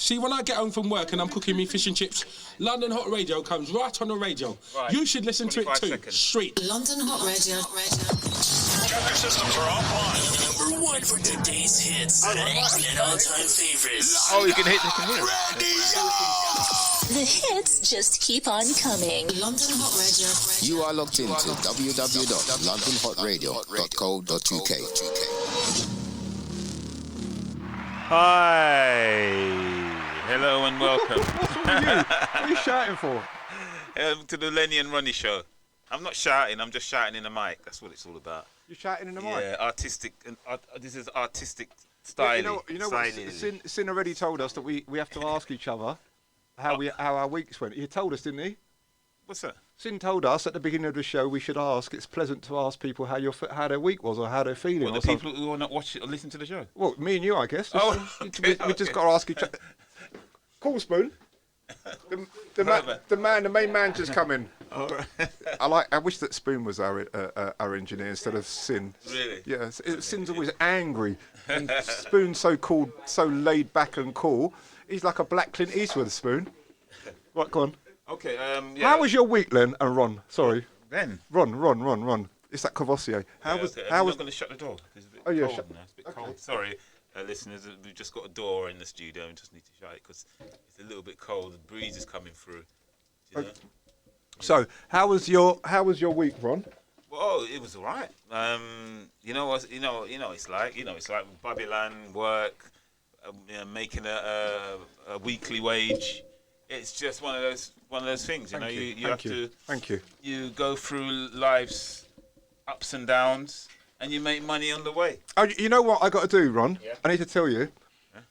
See, when I get home from work and I'm cooking me fish and chips, London Hot Radio comes right on the radio. Right. You should listen to it too. Seconds. Street. London Hot Radio. Traffic systems are offline. Number one for today's hits and all-time favorites. Oh, you can hear it. The hits just keep on coming. London Hot Radio. You are locked into www.londonhotradio.co.uk. Hi. Hello and welcome. What's wrong with you? What are you shouting for? To the LennieNRonnie show. I'm not shouting, I'm just shouting in the mic. That's what it's all about. You're shouting in the mic? Yeah, artistic. This is artistic styling. You know what? Sin already told us that we have to ask each other how our weeks went. He told us, didn't he? What's that? Sin told us at the beginning of the show we should ask. It's pleasant to ask people how their week was or how they're feeling. Well, the people who will not watch it or listen to the show. Well, me and you, I guess. We just got to ask each other. Cool, Spoon. The main man just come in. All right. I wish that Spoon was our engineer instead of Sin. Really? Yeah, Sin's always angry. And Spoon's so cool, so laid back and cool. He's like a black Clint Eastwood, Spoon. Right, go on. Okay. Yeah. How was your week, Len and Ron? Sorry. Len? Ron. It's that Cavossier. How was not going to shut the door? It's a bit cold now. It's a bit cold. Sorry, listeners. We've just got a door in the studio and just need to shut it because it's a little bit cold. The breeze is coming through. You know? So, how was your week, Ron? Well, it was all right. You know what? You know, it's like Babylon work, making a weekly wage. It's just one of those things. You have to. Thank you. You go through life's ups and downs, and you make money on the way. Oh, you know what I got to do, Ron? Yeah. I need to tell you. Yeah.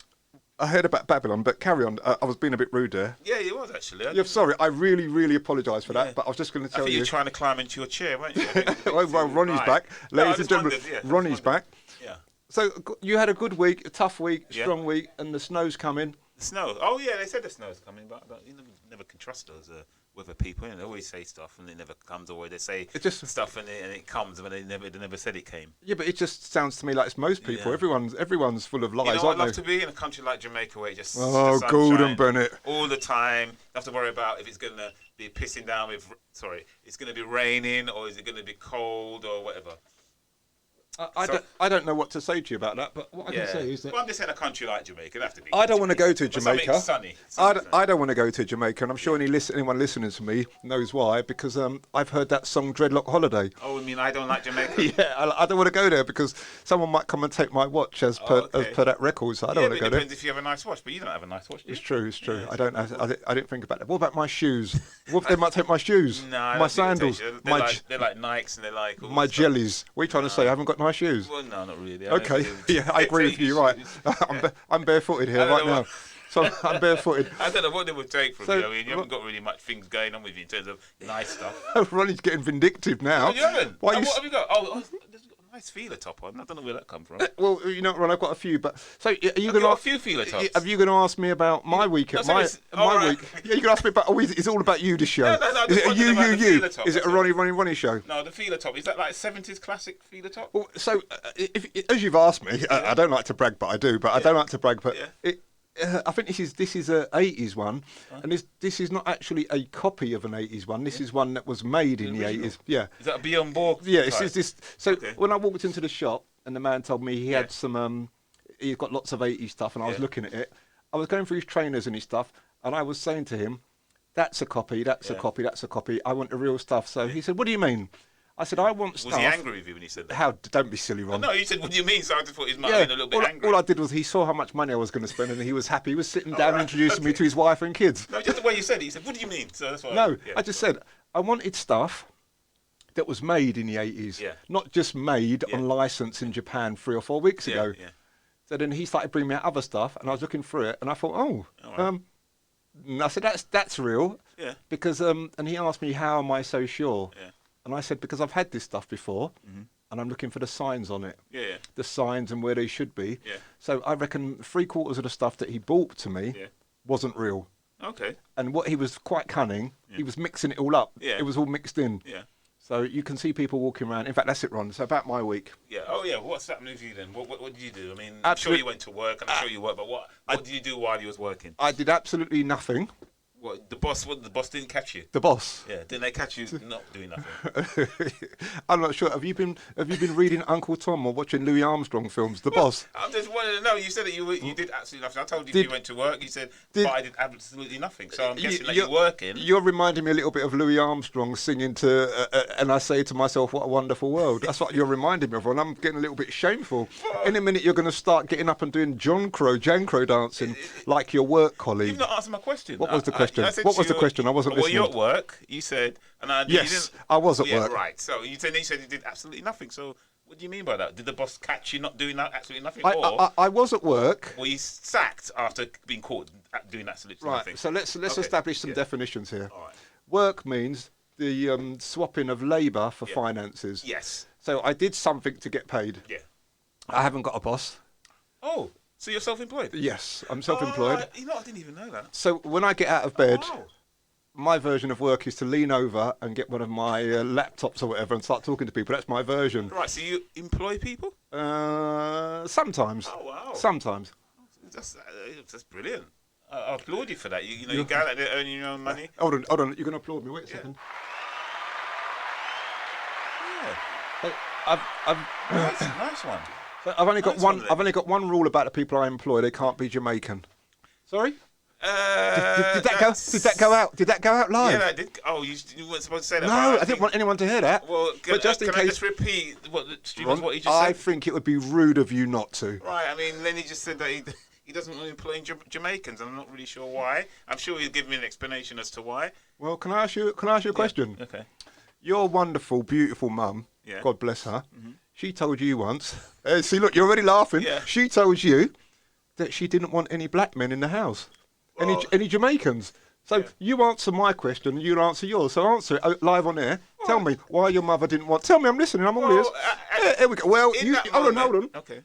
I heard about Babylon, but carry on. I was being a bit rude there. Yeah, you was actually. Yeah, sorry. I really apologise for that. But I was just going to tell you. you. You're trying to climb into your chair, weren't you? well, Ronnie's back, ladies and gentlemen. Ronnie's back. Yeah. So you had a good week, a tough week, strong week, and the snow's coming. The snow. Oh yeah, they said the snow's coming, but you never can trust those weather people. They always say stuff and it never comes. Or they say stuff and it comes, but they never said it came. Yeah, but it just sounds to me like it's most people. Yeah. Everyone's full of lies, I'd love to be in a country like Jamaica where it just Golden Bennett all the time. You have to worry about if it's going to be pissing down with. Sorry, it's going to be raining or is it going to be cold or whatever. I don't know what to say to you about that, but what I can say is that... Well, I'm just in a country like Jamaica. It'd have to be. I don't want to go to Jamaica. Sunny. I don't want to go to Jamaica, and I'm sure anyone listening to me knows why, because I've heard that song Dreadlock Holiday. Oh, I mean, I don't like Jamaica? Yeah, I don't want to go there because someone might come and take my watch as per that record, so I don't want to go there. It depends if you have a nice watch, but you don't have a nice watch, do you? It's true. Yeah, I didn't think about that. What about my shoes? What if they might take my shoes? No, my sandals? They're like Nikes and they're like... My jellies. What are you trying to say? I haven't got nice shoes? Well, no, not really. Okay, yeah, I agree with you, you're right. I'm barefooted here right now. So I'm barefooted. I don't know what they would take from you. I mean, you haven't got really much things going on with you in terms of nice stuff. Ronnie's getting vindictive now. No, you haven't. What have you got? There's got a nice feeler top on. I don't know where that come from. Well, you know, Ron, I've got a few, but so are you going to... a few feeler tops. Are you going to ask me about my week? My week? Yeah, you can ask me about... Oh, it's all about you, this show. No. Is it a you? Is it a Ronnie show? No, the feeler top. Is that like 70s classic feeler top? Well, so, as you've asked me, I don't like to brag, but I do. But I don't like to brag, but... I think this is a 80s one, and this is not actually a copy of an 80s one. This is one that was made in the 80s. Yeah. Is that a Beyond Borg? Yeah, it's this. So when I walked into the shop, and the man told me he had some, he's got lots of 80s stuff, and I was looking at it. I was going through his trainers and his stuff, and I was saying to him, "That's a copy. That's a copy. That's a copy. I want the real stuff." So he said, "What do you mean?" I said, I want stuff. Was he angry with you when he said that? Don't be silly, Ron. No, he said, what do you mean? So I just thought he might have been a little bit angry. All I did was he saw how much money I was going to spend and he was happy. He was sitting down introducing me to his wife and kids. No, just the way you said it. He said, what do you mean? So that's why I just said, I wanted stuff that was made in the 80s, not just made on license in Japan 3 or 4 weeks ago. Yeah. So then he started bringing me out other stuff and I was looking through it and I thought, and I said, that's real. Yeah. Because, and he asked me, how am I so sure? Yeah. And I said, because I've had this stuff before, and I'm looking for the signs on it. Yeah. The signs and where they should be. Yeah. So I reckon 3/4 of the stuff that he bought to me wasn't real. Okay. And what he was quite cunning, he was mixing it all up. Yeah. It was all mixed in. Yeah. So you can see people walking around. In fact, that's it, Ron. So about my week. Yeah. Oh, yeah. What's happening with you then? What did you do? I mean, I'm Absolute- sure you went to work, and I'm sure you worked, but what did you do while you was working? I did absolutely nothing. What the boss didn't catch you? The boss. Yeah. Didn't they catch you not doing nothing? I'm not sure. Have you been reading Uncle Tom or watching Louis Armstrong films? The boss. I just wanted to know. You said that you did absolutely nothing. I told you you went to work. You said, but I did absolutely nothing. So I'm guessing that you're working. You're reminding me a little bit of Louis Armstrong singing to, and I say to myself, "What a wonderful world." That's what you're reminding me of, and I'm getting a little bit shameful. In a minute, you're going to start getting up and doing Jan Crow dancing like your work colleague. You've not answered my question. What was the question? I said What to was the you, question? I wasn't listening. Well, you're at work. You said, and I Yes, you didn't, I was at yeah, work. Right. So you said you did absolutely nothing. So what do you mean by that? Did the boss catch you not doing absolutely nothing, I was at work. were you sacked after being caught doing absolutely nothing? Right. So let's Okay, establish some yeah. definitions here. All right. Work means the swapping of labour for finances. Yes. So I did something to get paid. Yeah. I haven't got a boss. Oh, so you're self-employed? Yes, I'm self-employed. I didn't even know that. So when I get out of bed, Wow. my version of work is to lean over and get one of my laptops or whatever and start talking to people. That's my version. Right. So you employ people? Sometimes. Oh wow. Sometimes. That's brilliant. I applaud you for that. You go out there earning your own money. Hold on. You're going to applaud me. Wait a second. Yeah. Hey, That's a nice one. I've only got Nice one. one, I've only got one rule about the people I employ. They can't be Jamaican. Sorry. Did that go out? Did that go out live? Yeah, that did. Oh, you weren't supposed to say that. No, but I didn't want anyone to hear that. Well, but just in can I case, just repeat what the streamers Ron, what he just I said? think it would be rude of you not to. Right. I mean, Lenny just said that he doesn't want to employ Jamaicans. I'm not really sure why. I'm sure he'll give me an explanation as to why. Well, can I ask you a question? Okay. Your wonderful, beautiful mum, Yeah. God bless her, she told you once, see, look, you're already laughing. Yeah. She told you that she didn't want any black men in the house, Well- any Jamaicans. So you answer my question, you answer yours. So answer it live on air. Tell me why your mother didn't want. Tell me, I'm listening. I'm all ears. Here we go. Well, in you that hold moment- on. Okay.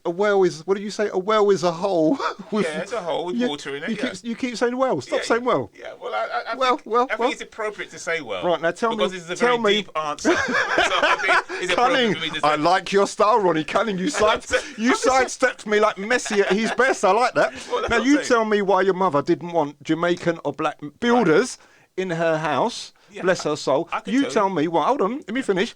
A well is. What do you say? A well is a hole. With, Yeah, it's a hole with water in it. You keep saying well. Stop saying well. Yeah, well, I Well, think, well, I think well. it's appropriate to say well. Right, now tell me- because this is a tell very me- deep answer. So I think it's appropriate Cunning. for me to say. I like your style, Ronnie. Cunning. You sidestepped me like Messi at his best. I like that. Well, that's Now what you I'm saying. tell me why your mother didn't want Jamaican or black builders in her house. Yeah, Bless her soul. I can You tell tell me why. Hold on. Let me finish.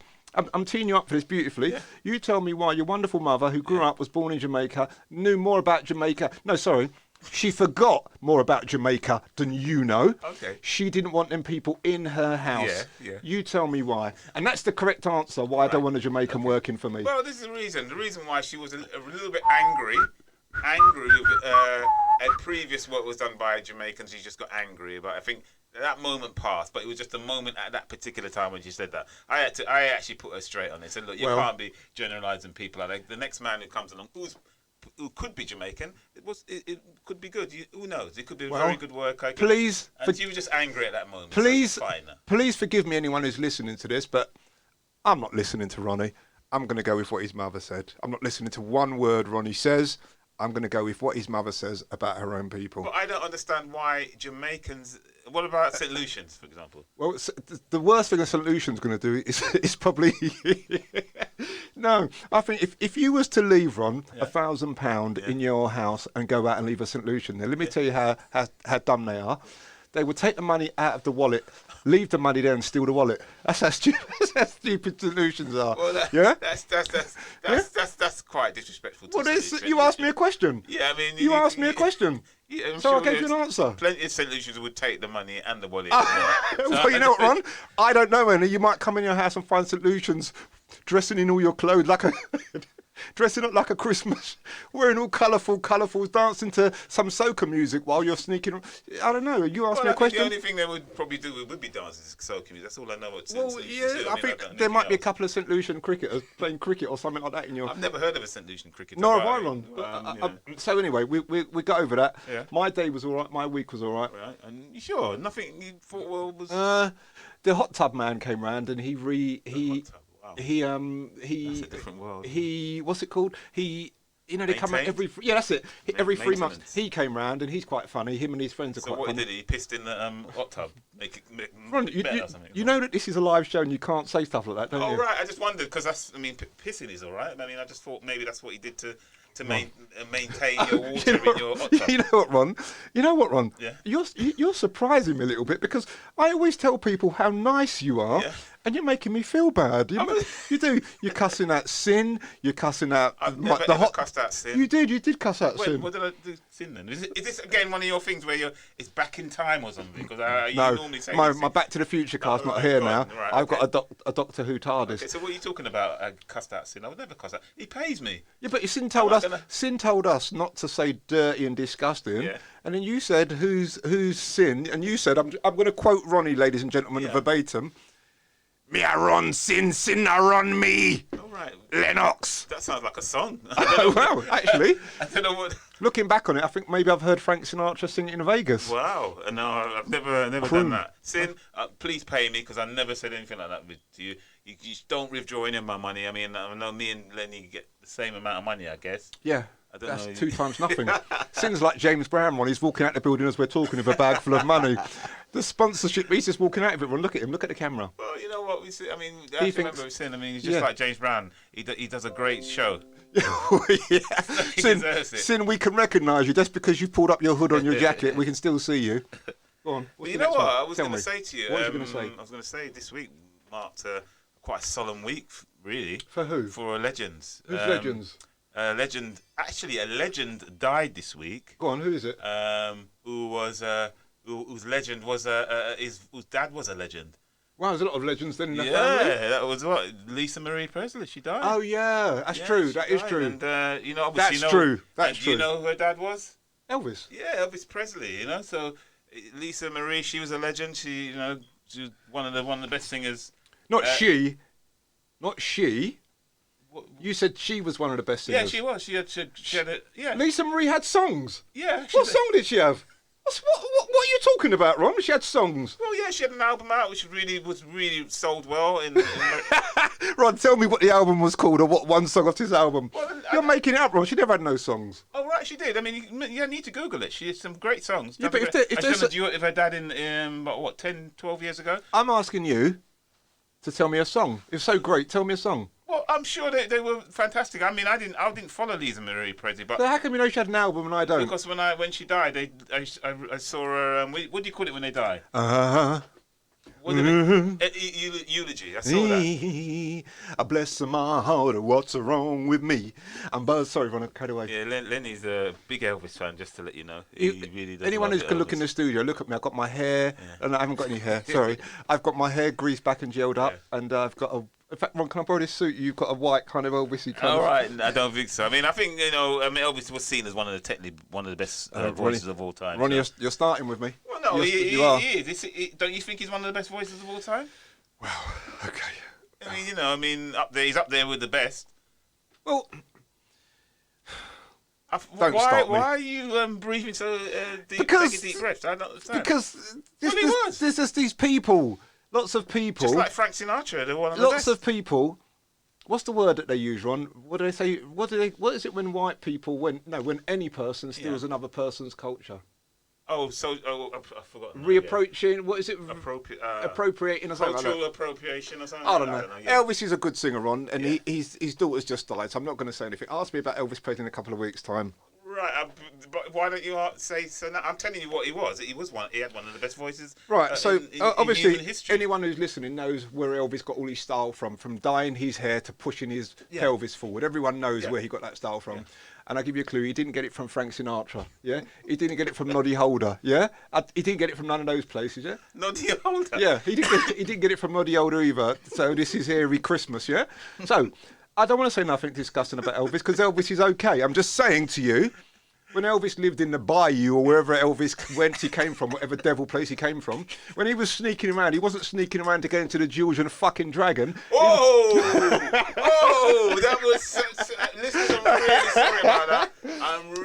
I'm teeing you up for this beautifully. Yeah. You tell me why your wonderful mother, who grew up, was born in Jamaica, knew more about Jamaica. No, sorry. She forgot more about Jamaica than you know. Okay. She didn't want them people in her house. Yeah. You tell me why. And that's the correct answer why I don't want a Jamaican working for me. Well, this is the reason. The reason why she was a little bit angry with at previous work was done by Jamaicans. She just got angry about. I think that moment passed, but it was just a moment at that particular time when she said that. I actually put her straight on it. Said, look, you can't be generalising people. Like the next man who comes along, who could be Jamaican, it could be good. Who knows? It could be a very good worker. Please, and she was just angry at that moment. please, so it's fine now. please forgive me, anyone who's listening to this, but I'm not listening to Ronnie. I'm going to go with what his mother said. I'm not listening to one word Ronnie says. I'm going to go with what his mother says about her own people. But I don't understand why Jamaicans. What about St. Lucians, for example? Well, the worst thing a St. Lucian's going to do is probably... No, I think if you was to leave, Ron, £1,000 in your house and go out and leave a St. Lucian there, let me tell you how dumb they are. They would take the money out of the wallet, leave the money there and steal the wallet. That's how stupid St. Lucians are. Well, yeah? That's quite disrespectful. To You asked me a question. Yeah, I mean... You asked me a question. Yeah, I'm So sure I gave you an there's answer. Plenty of St. Lucians would take the money and the wallet. Well, you know what, Ron? I don't know, Annie. You might come in your house and find St. Lucians dressing in all your clothes dressing up like a Christmas, wearing all colourfuls, dancing to some soca music while you're sneaking. I don't know. You asked me a question. The only thing they would probably do would be dancing to soca music. That's all I know what St. Well, Lucians yeah, do. I mean, think don't know there might be a anything couple of St. Lucian cricketers playing cricket or something like that in your. else. I've never heard of a St. Lucian cricketer. Nor have but I, Ron. yeah. So anyway, we got over that. Yeah. My day was all right. My week was all right. Right, and you sure nothing you thought was The hot tub man came round and he hot tub, wow. he That's a different world. what's it called? He You know, they come out Maintained? that's it. Every 3 months. Maintenance. He came round and he's quite funny. Him and his friends are So quite what funny. he did, he pissed in the hot tub, make Ron, better or something. you know that this is a live show and you can't say stuff like that, don't Oh you? right, I just wondered because pissing is all right. I mean, I just thought maybe that's what he did to maintain your water in your hot tub. You know what, Ron? Yeah. You're surprising me a little bit because I always tell people how nice you are, Yeah. and you're making me feel bad. You do. You're cussing out Sin. You're cussing out I've never ever cussed out Sin. You did. You did cuss out Wait, Sin. what did I do Sin then? Is this again one of your things where it's back in time or something? Because you No, normally say my these things. Back to the Future cast not right, here go now. on, right, I've okay. got a Doctor Who TARDIS. Okay, so what are you talking about? I cussed out Sin. I would never cuss out. He pays me. Yeah, but Sin told I'm us. not gonna- Sin told us not to say dirty and disgusting. Yeah. And then you said who's Sin, and you said I'm going to quote Ronnie, ladies and gentlemen, Yeah. verbatim. Me a run Sin, Sin a run me. All right. Lennox. That sounds like a song. Oh wow! Actually, I don't know what. looking back on it, I think maybe I've heard Frank Sinatra sing it in Vegas. Wow. No, I've never done that. Sin, please pay me because I never said anything like that to you. You don't withdraw any of my money. I mean, I know me and Lenny get the same amount of money, I guess. Yeah. I don't That's know. 2 times nothing. Sin's like James Brown, Ron. He's walking out the building as we're talking with a bag full of money. The sponsorship, he's just walking out of it, Ron. Look at him. Look at the camera. Well, you know what we see. I mean, I He remember thinks- we saying. I mean, he's just Yeah. like James Brown. He does a great show. Yeah. He Sin, deserves it. Sin, we can recognise you. Just because you pulled up your hood on your jacket, we can still see you. Go on. Well, you know what? I was Tell going to me. say to you. What was you going to say? I was going to say this week marked quite a solemn week, really. For who? For legends. Who's legends? A legend. Actually, a legend died this week. Go on. Who is it? Whose legend was whose dad was a legend. Wow, there's a lot of legends then in the family. Yeah, that was what Lisa Marie Presley. She died. Oh yeah, that's Yeah, true. she That is died. true. And you know, obviously, That's true. That's and true. You know who her dad was? Elvis. Yeah, Elvis Presley. You know, so Lisa Marie, she was a legend. She was one of the best singers. Not she. You said she was one of the best Yeah, singers. she was. She had a, yeah. Lisa Marie had songs. Yeah. What song did she have? What are you talking about, Ron? She had songs. Well, yeah, she had an album out which was really sold well in Ron, tell me what the album was called or what one song off his album. Well, You're making it up, Ron. She never had no songs. Oh right, she did. I mean, you need to Google it. She had some great songs. Yeah, but if I there's done a duet with her dad in what 10, 12 years ago. I'm asking you to tell me a song. It's so great. Tell me a song. Well, I'm sure they were fantastic. I mean, I didn't follow Lisa Marie Presley, but So how come you know she had an album and I don't? because when she died, I saw her. What do you call it when they die? What do eulogy. I saw that. I bless my heart, what's wrong with me? Sorry, Ron, I cut away. Yeah, Lenny's a big Elvis fan, just to let you know. He really does. Anyone love who can look in the studio, look at me. I've got my hair, and I haven't got any hair. Sorry, I've got my hair greased back and gelled up, and I've got a. In fact, Ron, can I borrow this suit? You've got a white kind of Elvis-y kind All of. right, I don't think so. I mean, I think Elvis was seen as one of the best voices of all time. Ronnie, so. you're starting with me. Well, no, you are. he is. Don't you think he's one of the best voices of all time? Wow. Okay. He's up there with the best. Well, Why start me. Why are you breathing so deep? Because- Taking deep breaths. I don't understand. because was. there's just these people, lots of people, just like Frank Sinatra, they're one of the lots best. of people. What's the word that they use, Ron? What do they say? What is it when white people when any person steals another person's culture? I forgot. Reapproaching. What is it? Appropriating or something like cultural that. appropriation or something. I don't know. Yeah. Elvis is a good singer, Ron, and his daughter's just died, so I'm not going to say anything. Ask me about Elvis Presley in a couple of weeks' time. Right, but why don't you say so? Now, I'm telling you what he was. He had one of the best voices. Right, so in obviously, human history. anyone who's listening knows where Elvis got all his style from dyeing his hair to pushing his pelvis forward. Everyone knows where he got that style from. And I'll give you a clue, he didn't get it from Frank Sinatra, yeah? He didn't get it from Noddy Holder, yeah? He didn't get it from none of those places, yeah? Noddy Holder. Yeah, he didn't get it from Noddy Holder either, so this is Hairy Christmas, yeah? So, I don't want to say nothing disgusting about Elvis, because Elvis is okay. I'm just saying to you, when Elvis lived in the bayou or wherever he came from, whatever devil place he came from, when he was sneaking around, he wasn't sneaking around to get into the jewels and fucking dragon. That was. Listen, I'm really sorry about that.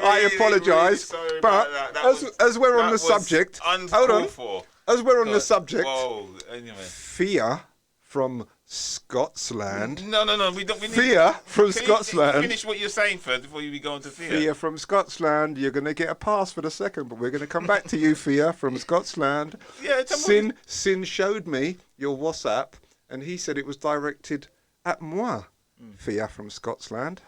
I apologise, really sorry but about that. as we're on the was subject, uncalled hold on. for. As we're on the subject, Whoa, anyway. fear from Scotsland. No. We don't. We need, Thea from can Scotsland. You finish what you're saying first before you go on to Thea. Thea from Scotsland. You're going to get a pass for the second, but we're going to come back to you, Thea from Scotland. Yeah, tell me. Sin showed me your WhatsApp, and he said it was directed at moi, Thea from Scotland.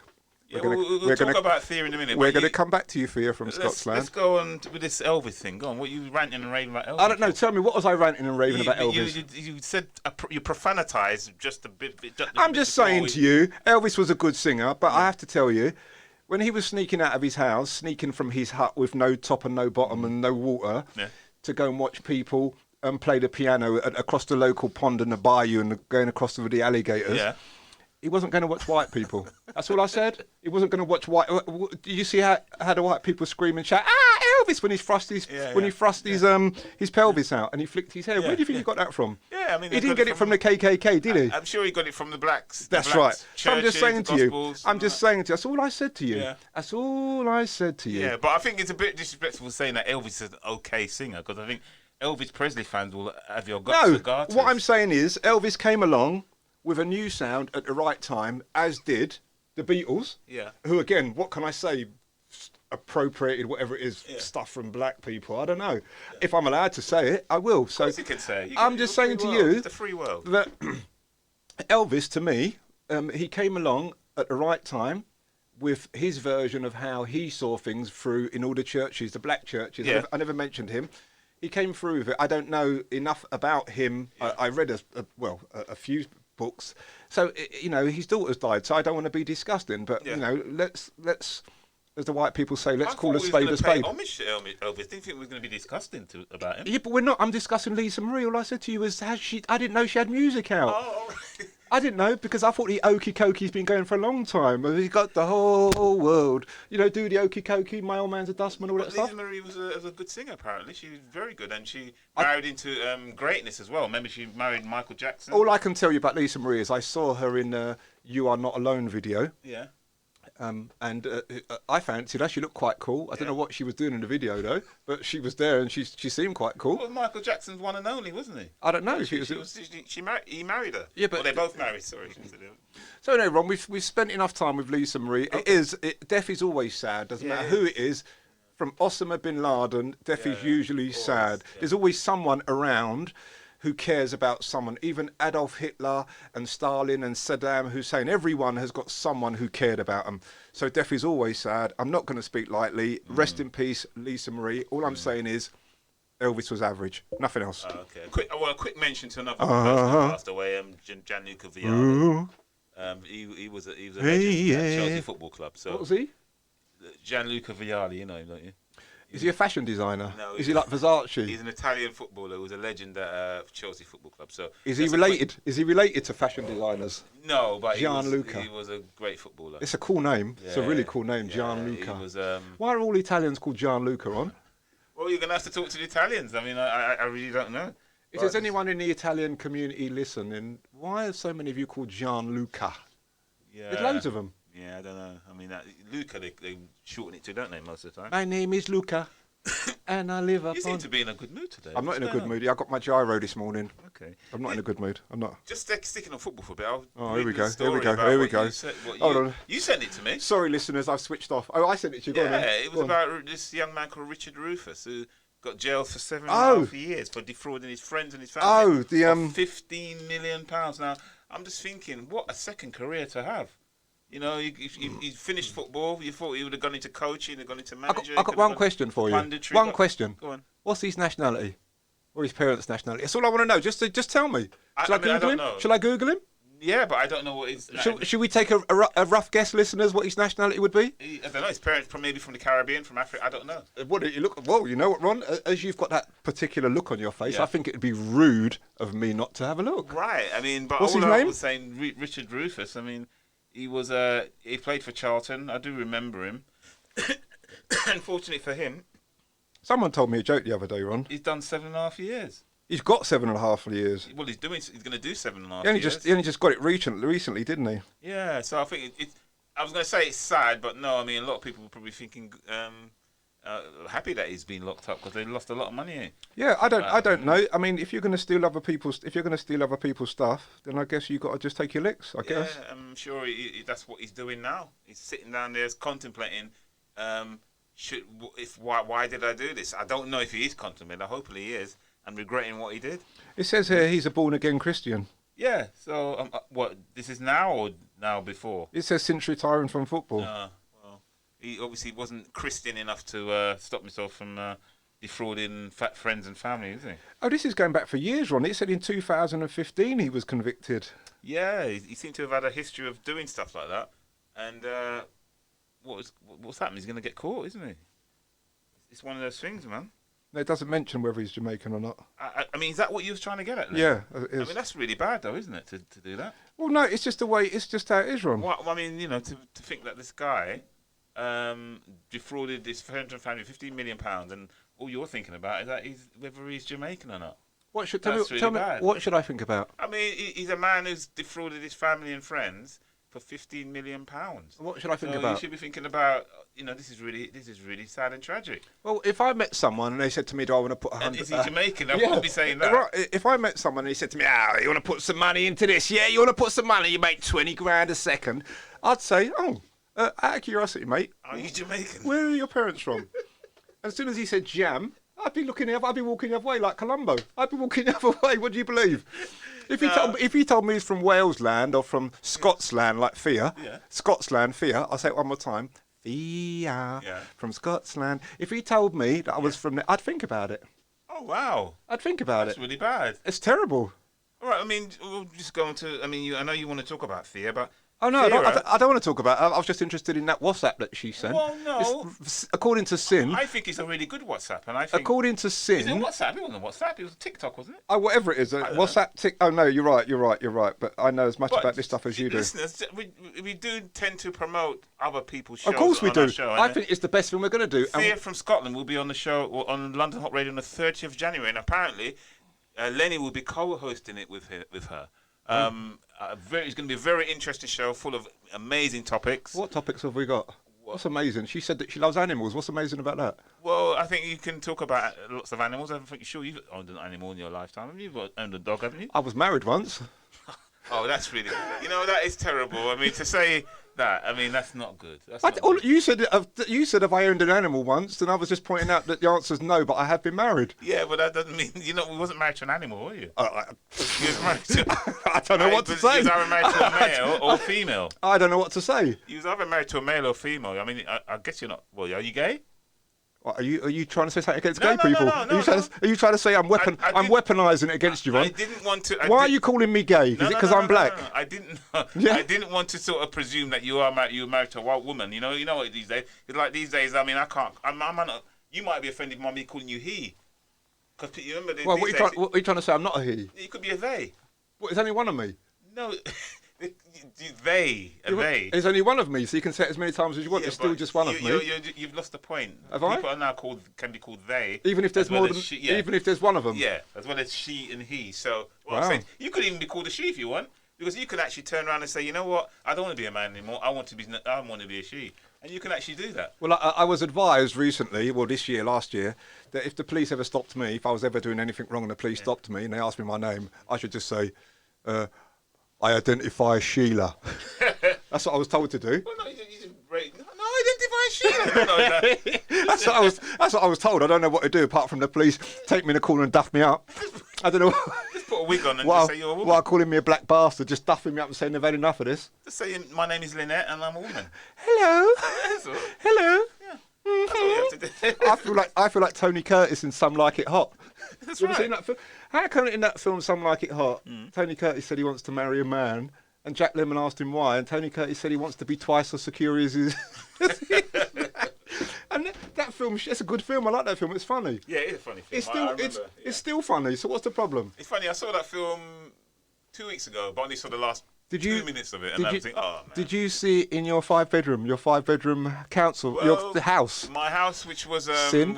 Yeah, we'll talk about Thea in a minute. We're going to come back to you, Thea from Scotland. Scotland. Let's go on with this Elvis thing. Go on. What you ranting and raving about Elvis? I don't know. Tell me, what was I ranting and raving about Elvis? You said you profanitized just a bit. I'm just saying to you, Elvis was a good singer, but I have to tell you, when he was sneaking out of his house, sneaking from his hut with no top and no bottom and no water, to go and watch people play the piano across the local pond and the bayou and going across with the alligators. Yeah. He wasn't going to watch white people. That's all I said. He wasn't going to watch white. Do you see how the white people scream and shout, Elvis, when he thrust his his pelvis out and he flicked his hair? Where do you think he got that from? Yeah, I mean, he didn't get it from the KKK, did he? I'm sure he got it from the blacks. That's right. So I'm just saying to you. Gospels, I'm just saying to you. That's all I said to you. Yeah. That's all I said to you. Yeah, but I think it's a bit disrespectful saying that Elvis is an okay singer because I think Elvis Presley fans will have your guts. No, what I'm saying is Elvis came along with a new sound at the right time, as did the Beatles. Yeah. Who, again, what can I say? Appropriated whatever it is, stuff from black people. I don't know. Yeah. If I'm allowed to say it, I will. So you can say it. I'm just saying to you, it's the free world. That Elvis, to me, he came along at the right time with his version of how he saw things through in all the churches, the black churches. Yeah. I never mentioned him. He came through with it. I don't know enough about him. Yeah. I read a few books. So, his daughter's died, so I don't want to be disgusting. But, let's, as the white people say, let's call a spade a spade. Homage to Elvis. Didn't think we were going to be disgusting about him. Yeah, but we're not. I'm discussing Lisa Marie. All I said to you was, I didn't know she had music out. Oh, all right. I didn't know because I thought the Okie Kokie's been going for a long time. He's got the whole world. Do the Okie Kokie, My Old Man's a Dustman, all that stuff. Lisa Marie was a good singer, apparently. She was very good, and she married into greatness as well. Remember, she married Michael Jackson. All I can tell you about Lisa Marie is I saw her in You Are Not Alone video. Yeah. And I fancied her. She looked quite cool. I don't know what she was doing in the video though, but she was there and she seemed quite cool. Well, Michael Jackson's one and only, wasn't he? I don't know. He married her. Yeah, but they both married. Sorry. So anyway, Ron, we've spent enough time with Lisa Marie. Okay. Death is always sad. Doesn't matter who it is. From Osama bin Laden, death is usually sad. Yeah. There's always someone around who cares about someone. Even Adolf Hitler and Stalin and Saddam Hussein, everyone has got someone who cared about them. So death is always sad. I'm not going to speak lightly. Rest in peace, Lisa Marie. All I'm saying is Elvis was average. Nothing else. Okay. A quick mention to another person who passed away, Gianluca Vialli. He was a legend at Chelsea Football Club. So what was he? Gianluca Vialli, you know him, don't you? Is he a fashion designer? No. Is he like Versace? He's an Italian footballer who was a legend at Chelsea Football Club. So is he related? Is he related to fashion designers? No, but Gianluca. He was a great footballer. It's a cool name. Yeah. It's a really cool name, Gianluca. Why are all Italians called Gianluca, Ron? Well, you're going to have to talk to the Italians. I mean, I really don't know. If there's anyone in the Italian community listening, why are so many of you called Gianluca? Yeah. There's loads of them. Yeah, I don't know. I mean, Luca, they shorten it to, don't they, most of the time? My name is Luca, and I live up. You seem to be in a good mood today. I'm not in a good mood. I got my gyro this morning. Okay. I'm not in a good mood. I'm not. Just sticking on football for a bit. Here we go. Here we go. Hold on. You sent it to me. Sorry, listeners, I've switched off. Oh, I sent it to you. Yeah, it was about this young man called Richard Rufus who got jailed for 7.5 years for defrauding his friends and his family. Oh, the £15 million. Now, I'm just thinking, what a second career to have. You know, he finished football. You thought he would have gone into coaching, gone into manager. I got one question for you. One question. Go on. What's his nationality? Or his parents' nationality? That's all I want to know. Just tell me. Shall I Google him? Know. Shall I Google him? Yeah, but I don't know what his... Should we take a rough guess, listeners, what his nationality would be? I don't know. His parents maybe from the Caribbean, from Africa. I don't know. What you look? Well, you know what, Ron? As you've got that particular look on your face, I think it would be rude of me not to have a look. Right. I mean, but what's his name? name? I was saying Richard Rufus. I mean, he played for Charlton. I do remember him. Unfortunately for him, someone told me a joke the other day, Ron. He's done 7.5 years. He's got 7.5 years. Well, he's going to do 7.5 years. He only just got it recently, didn't he? Yeah. So I think I was going to say it's sad, but no. I mean, a lot of people were probably thinking happy that he's been locked up because they lost a lot of money. Yeah, I don't know. I mean, if you're going to steal other people's stuff, then I guess you got to just take your licks. I guess. Yeah, I'm sure that's what he's doing now. He's sitting down there contemplating. Why did I do this? I don't know if he is contemplating. Hopefully he is, and regretting what he did. It says here he's a born again Christian. Yeah. So what? This is now or now before? It says since retiring from football. Well, he obviously wasn't Christian enough to stop himself from defrauding friends and family, is he? Oh, this is going back for years, Ron. It said in 2015 he was convicted. Yeah, he seemed to have had a history of doing stuff like that. And what's happening? He's going to get caught, isn't he? It's one of those things, man. No, it doesn't mention whether he's Jamaican or not. I mean, is that what you was trying to get at? Then? Yeah, it I is. mean, that's really bad, though, isn't it, to do that? Well, no, it's just the way. It's just how it is, Ron. Well, I mean, to think that this guy defrauded his friends and family £15 million, and all you're thinking about is that whether he's Jamaican or not. What should That's tell me? bad. What should I think about? I mean, he's a man who's defrauded his family and friends for £15 million. What should I think So about? you should be thinking about, this is really sad and tragic. Well, if I met someone and they said to me, "Do I want to put And 100?" is he Jamaican? I wouldn't be saying that. Right, if I met someone and he said to me, "You want to put some money into this? Yeah, you want to put some money? You make 20 grand a second." I'd say, out of curiosity, mate, Are you Jamaican? where are your parents from? As soon as he said jam, I'd be walking the other way like Columbo. I'd be walking the other way. What do you believe? If he told me he's from Wales land or from Scots land like Fia, Scots land, Fia, I'll say it one more time. Fia, from Scotsland. If he told me that I was from there, I'd think about it. Oh, wow. I'd think about That's it. really bad. It's terrible. All right, I mean, we'll just go into... I mean, I know you want to talk about Thea, but... Oh, no, Thea, I don't want to talk about it. I was just interested in that WhatsApp that she sent. Well, no. According to Sin... I think it's a really good WhatsApp, and I think... According to Sin... Is it WhatsApp? It wasn't WhatsApp, it was TikTok, wasn't it? Oh, whatever it is. WhatsApp, Oh, no, you're right. But I know as much about this stuff as you do. Listeners, we do tend to promote other people's shows. Of course we on do. our show, I think it's the best thing we're going to do. Thea from Scotland will be on the show on London Hot Radio on the 30th of January, and apparently Lennie will be co-hosting it with her. It's going to be a very interesting show, full of amazing topics. What topics have we got? What's amazing? She said that she loves animals. What's amazing about that? Well, I think you can talk about lots of animals. I'm sure you've owned an animal in your lifetime. You've owned a dog, haven't you? I was married once. Oh, that's really... that is terrible. I mean, to say that, that's not good. You said have I owned an animal once, and I was just pointing out that the answer's no, but I have been married. Yeah, but that doesn't mean... we wasn't married to an animal, were you? You was married to... I don't know what to say. You was either married to a male or female. I don't know what to say. You was either married to a male or female. I guess you're not... Well, are you gay? What, are you trying to say something against gay people? No, Are you trying to say I'm weaponising it against you, Ron? I didn't want to... Why are you calling me gay? Is it because I'm black? No. I didn't. Yeah? I didn't want to sort of presume that you were married to a white woman. You know what these days? It's like these days. I can't. I'm not. You might be offended by me calling you he. Because you remember. Well, what are you trying to say? I'm not a he. You could be a they. What? There's only one of me. No. They. There's only one of me, so you can say it as many times as you want. Yeah, There's still just one of me. You've lost the point. Have People I? are now can be called they. Even if there's more than, even if there's one of them. Yeah, as well as she and he. So Wow. I'm saying, you could even be called a she if you want, because you can actually turn around and say, you know what, I don't want to be a man anymore. I want to be a she, and you can actually do that. Well, I was advised recently, last year, that if the police ever stopped me, if I was ever doing anything wrong and the police stopped me and they asked me my name, I should just say, I identify as Sheila. That's what I was told to do. Well, no, you just break. No, identify as Sheila. No, That's what I was told. I don't know what to do apart from the police take me in a corner and duff me up. I don't know. Just put a wig on and just say you're a woman. While calling me a black bastard, just duffing me up and saying they've had enough of this. Just say my name is Lynette and I'm a woman. Hello. That's all. Hello. Yeah. That's all you have to do. I feel like Tony Curtis in Some Like It Hot. That's You ever right. seen that film? How come in that film Some Like It Hot, Tony Curtis said he wants to marry a man, and Jack Lemmon asked him why, and Tony Curtis said he wants to be twice as secure as his... And that film, it's a good film. I like that film. It's funny. Yeah, it's a funny film. It's still it's still funny. So what's the problem? It's funny. I saw that film 2 weeks ago, but only saw the last 2 minutes of it, and I was thinking, oh man. Did you see it in your five bedroom council, your house? My house, which was Sin?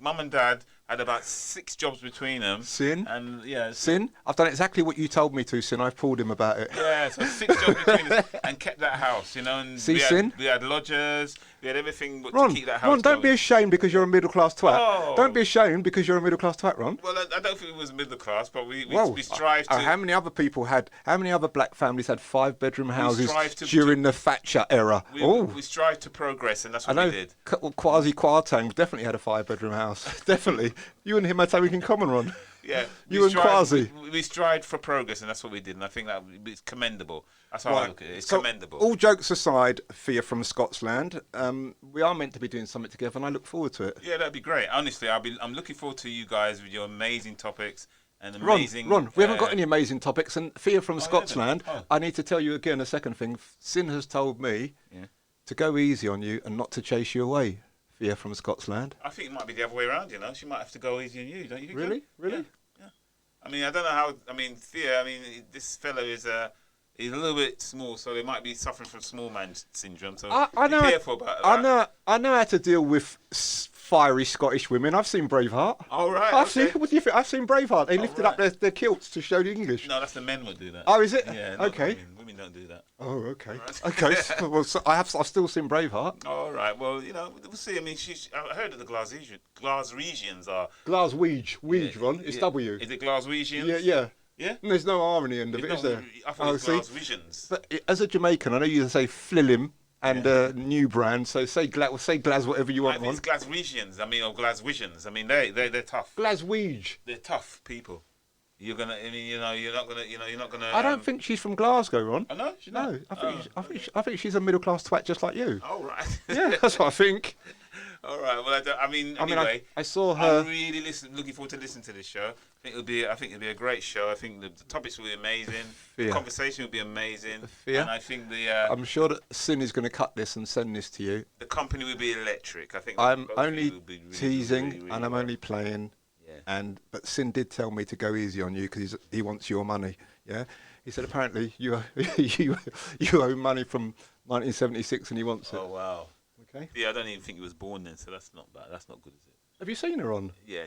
Mum and Dad had about 6 jobs between them. Sin? And yeah, Sin? I've done exactly what you told me to, Sin. I've pulled him about it. Yeah, so 6 jobs between us and kept that house, And See, Sin? we had lodgers. We had everything to Ron, keep that house Ron, don't going. be ashamed because you're a middle class twat. Oh. Don't be ashamed because you're a middle class twat, Ron. Well, I don't think it was middle class, but we Whoa. strive to. How many other black families had 5-bedroom houses strive to- during the Thatcher era? We strive to progress, and that's I what we know did. Kwasi Kwarteng definitely had a 5-bedroom house. Definitely. You and him had something in common, Ron. Yeah, You and Kwasi. We strived for progress, and that's what we did, and I think that it's commendable. That's how I look at it. It's So, commendable. all jokes aside, Thea from Scotsland, we are meant to be doing something together, and I look forward to it. Yeah, that'd be great. Honestly, I'm looking forward to you guys with your amazing topics and Ron, amazing. we haven't got any amazing topics, and Thea from Scotsland, Oh. I need to tell you again a second thing. Sin has told me to go easy on you and not to chase you away, Thea from Scotland. I think it might be the other way around. You know, she might have to go easy on you. Don't you think? so? Really? Yeah. I mean, I don't know how. I mean, Thea. I mean, this fellow is he's a little bit small, so they might be suffering from small man syndrome. So I know. be careful about that. I know how to deal with fiery Scottish women. I've seen Braveheart. All right. I've okay. seen. What do you think? I've seen Braveheart. They lifted up right. their kilts to show the English. No, that's the men would do that. Oh, is it? Yeah. not Okay. Women. Women don't do that. Oh, okay. Right. Okay. Well, so I've still seen Braveheart. All right. Well, you know, we'll see. I mean, I heard that the Glaswegians are. Weege, Ron. It's Yeah. W. Is it Glaswegians? Yeah. Yeah. And there's no R in the end of it, is there? I thought it was see? Glaswegians. But as a Jamaican, I know you say Flilim and New Brand, so say Glas whatever you I want, think Ron. it's Glaswegians. I mean, or Glaswegians. I mean, they're tough. Glaswegian. They're tough people. You're gonna. I mean, you're not gonna. I don't think she's from Glasgow, Ron. Oh, no, she's No, not. I think she's a middle class twat just like you. All right. Yeah, that's what I think. All right. Well, anyway, I saw her. I'm really looking forward to listening to this show. I think it'll be a great show. I think the topics will be amazing. The Yeah. conversation will be amazing. Yeah. And I think I'm sure that Sin is going to cut this and send this to you. the company will be electric. I think I'm both of you only will be really, teasing really, really and I'm well. only playing. Yeah. But Sin did tell me to go easy on you because he wants your money. Yeah, he said apparently you owe money from 1976 and he wants it. Oh wow. Okay. Yeah, I don't even think he was born then, so that's not bad. That's not good, is it? Have you seen her on? Yeah,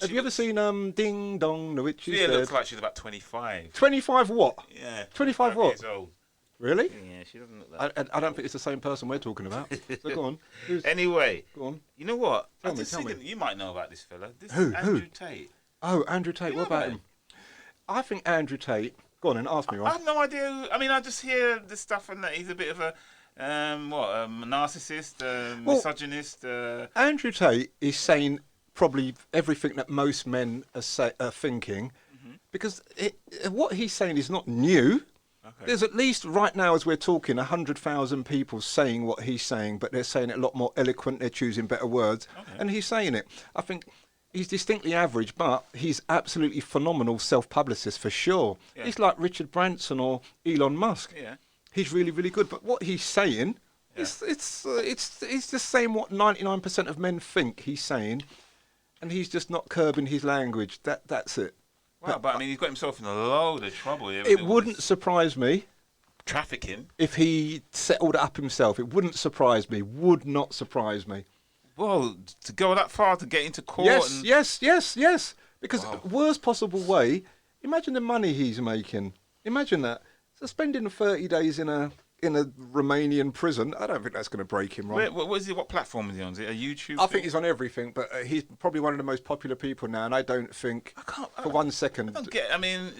Have you ever seen Ding Dong the Witch is She Dead? looks like she's about 25. 25 what? Yeah. 25 what? years old. Really? Yeah, she doesn't look that. I don't think it's the same person we're talking about. So go on. Anyway, Go on. you know what? Tell I'm me, just tell me. thinking, you might know about this fella. This Who? is Andrew Tate. Oh, Andrew Tate. You What know about about him? I think Andrew Tate. Go on and ask me, I Ron. have no idea. I mean, I just hear the stuff and that he's a bit of a narcissist, misogynist. Andrew Tate is saying probably everything that most men are thinking, because what he's saying is not new. Okay. There's at least right now, as we're talking, 100,000 people saying what he's saying, but they're saying it a lot more eloquent. They're choosing better words, and he's saying it. I think he's distinctly average, but he's absolutely phenomenal self-publicist for sure. Yeah. He's like Richard Branson or Elon Musk. Yeah. He's really, really good. But what he's saying, it's just saying what 99% of men think he's saying, and he's just not curbing his language. That's it. Wow, but I mean, he's got himself in a load of trouble. It wouldn't surprise me trafficking. if he settled it up himself. It wouldn't surprise me. Would not surprise me. Well, to go that far to get into court. Yes. Because worst possible way. Imagine the money he's making. Imagine that. So spending 30 days in a Romanian prison. I don't think that's going to break him, right? What is it? What platform is he on? Is it a YouTube? I think he's on everything, but he's probably one of the most popular people now, and I don't think for 1 second. I don't get. I mean,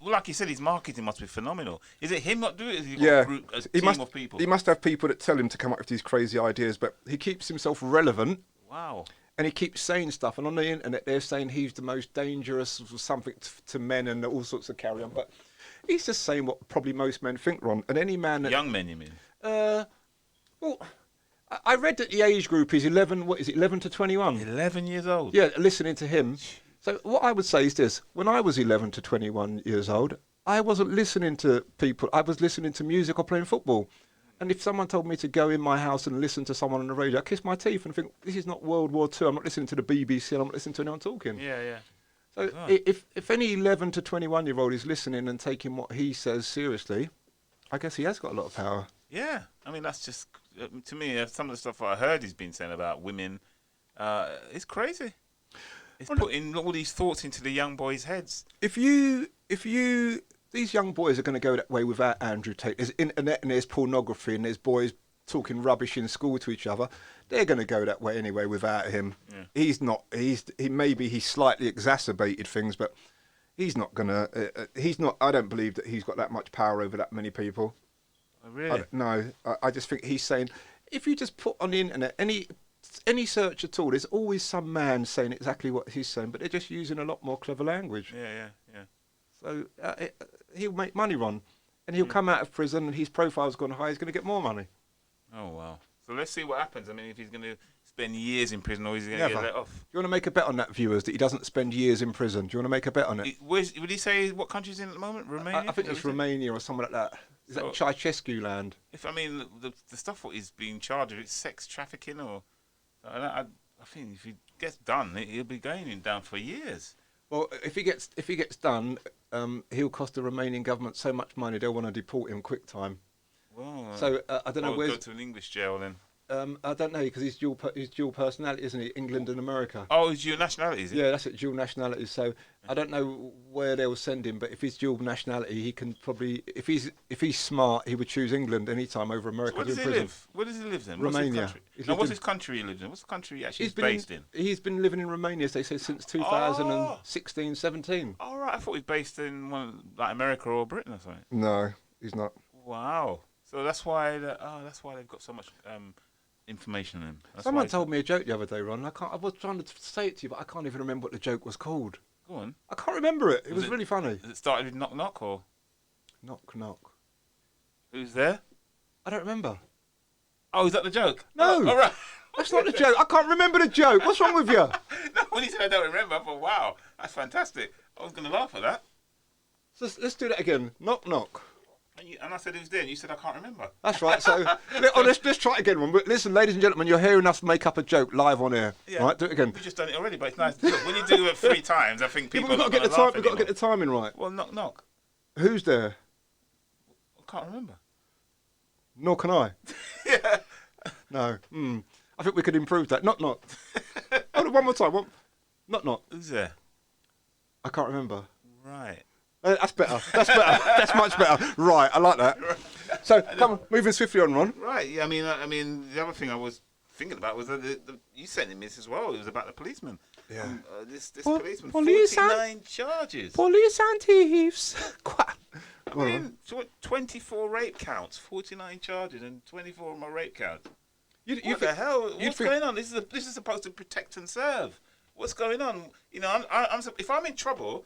like you said, his marketing must be phenomenal. Is it him not doing it? Is he got Yeah, a team of people? he must have people that tell him to come up with these crazy ideas, but he keeps himself relevant. Wow. And he keeps saying stuff, and on the internet they're saying he's the most dangerous something to men and all sorts of carry on. But he's just saying what probably most men think, Ron. And any man that, Young men, you mean? well, I read that the age group is 11. What is it? 11 to 21. 11 years old. Yeah, listening to him. So what I would say is this: when I was 11 to 21 years old, I wasn't listening to people. I was listening to music or playing football. And if someone told me to go in my house and listen to someone on the radio, I'd kiss my teeth and think, this is not World War II. I'm not listening to the BBC and I'm not listening to anyone talking. Yeah. So if any 11 to 21-year-old is listening and taking what he says seriously, I guess he has got a lot of power. Yeah. I mean, that's just, to me, some of the stuff I heard he's been saying about women, it's crazy. It's putting all these thoughts into the young boys' heads. If these young boys are going to go that way without Andrew Tate. There's internet and there's pornography and there's boys talking rubbish in school to each other. They're going to go that way anyway without him. Yeah. Maybe he's slightly exacerbated things, but he's not going to. He's not. I don't believe that he's got that much power over that many people. Oh, really? I just think he's saying, if you just put on the internet any search at all, there's always some man saying exactly what he's saying, but they're just using a lot more clever language. Yeah. So he'll make money, Ron, and he'll come out of prison and his profile's gone high. He's going to get more money. Oh wow! So let's see what happens. I mean, if he's going to spend years in prison, or is he going to get let off? Do you want to make a bet on that, viewers, that he doesn't spend years in prison? Do you want to make a bet on it? Would he say what country he's in at the moment? Romania? I think it's Romania or something like that. Is that Ceausescu land? If I mean the stuff what he's being charged with, it's sex trafficking, or I think if he gets done, he'll be going down for years. Well, if he gets done, he'll cost the Romanian government so much money they'll want to deport him quick time. Well, so I don't know where. Go to an English jail then. I don't know, because he's dual personality, isn't he? England and America. Oh, he's dual nationality, is he? Yeah, that's it, dual nationality. So I don't know where they'll send him, but if he's dual nationality, he can probably, if he's smart, he would choose England any time over America. So where does he live? Where does he live then? Romania. What's his country he lives in? What's the country he actually is based in? He's been living in Romania, as they say, since 2016, 17. Oh, right. I thought he was based in like America or Britain or something. No, he's not. Wow. So that's why they've got so much information in him. Someone told me a joke the other day, Ron. I was trying to say it to you, but I can't even remember what the joke was called. Go on. I can't remember it. It was really funny. It started with knock knock or? Knock knock. Who's there? I don't remember. Oh, is that the joke? No. Oh, all right. That's not the joke. I can't remember the joke. What's wrong with you? No, when you said I don't remember, I thought, wow, that's fantastic. I was going to laugh at that. So let's do that again. Knock knock. And I said who's there, and you said I can't remember. That's right. So let's try it again, Ron. But listen, ladies and gentlemen, you're hearing us make up a joke live on air. Yeah. All right, do it again. We've just done it already, but it's nice. Look, when you do it 3 times, I think people. We've got to get the time. We've got to get the timing right. Well, knock knock. Who's there? I can't remember. Nor can I. Yeah. No. I think we could improve that. Knock knock. Hold on, one more time. Knock knock. Who's there? I can't remember. Right. That's better. That's better. That's much better. Right, I like that. So, come on, moving swiftly on, Ron. Right. Yeah. I mean, the other thing I was thinking about was that you sent him this as well. It was about the policeman. Yeah. This policeman. 49 charges. Police and thieves. I mean, 24 rape counts, 49 charges, and 24 more rape counts. What the hell? What's going on? This is supposed to protect and serve. What's going on? You know, if I'm in trouble,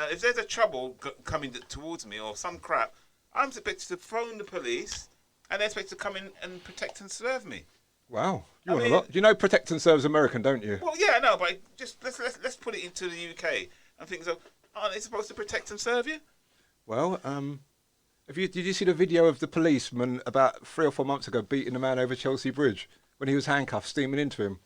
if there's a trouble coming towards me or some crap, I'm expected to phone the police, and they're expected to come in and protect and serve me. Wow, you want a lot. You know, protect and serve's American, don't you? Well, yeah, no, but just let's put it into the UK and think so. Aren't they supposed to protect and serve you? Well, did you see the video of the policeman about 3 or 4 months ago beating a man over Chelsea Bridge when he was handcuffed, steaming into him?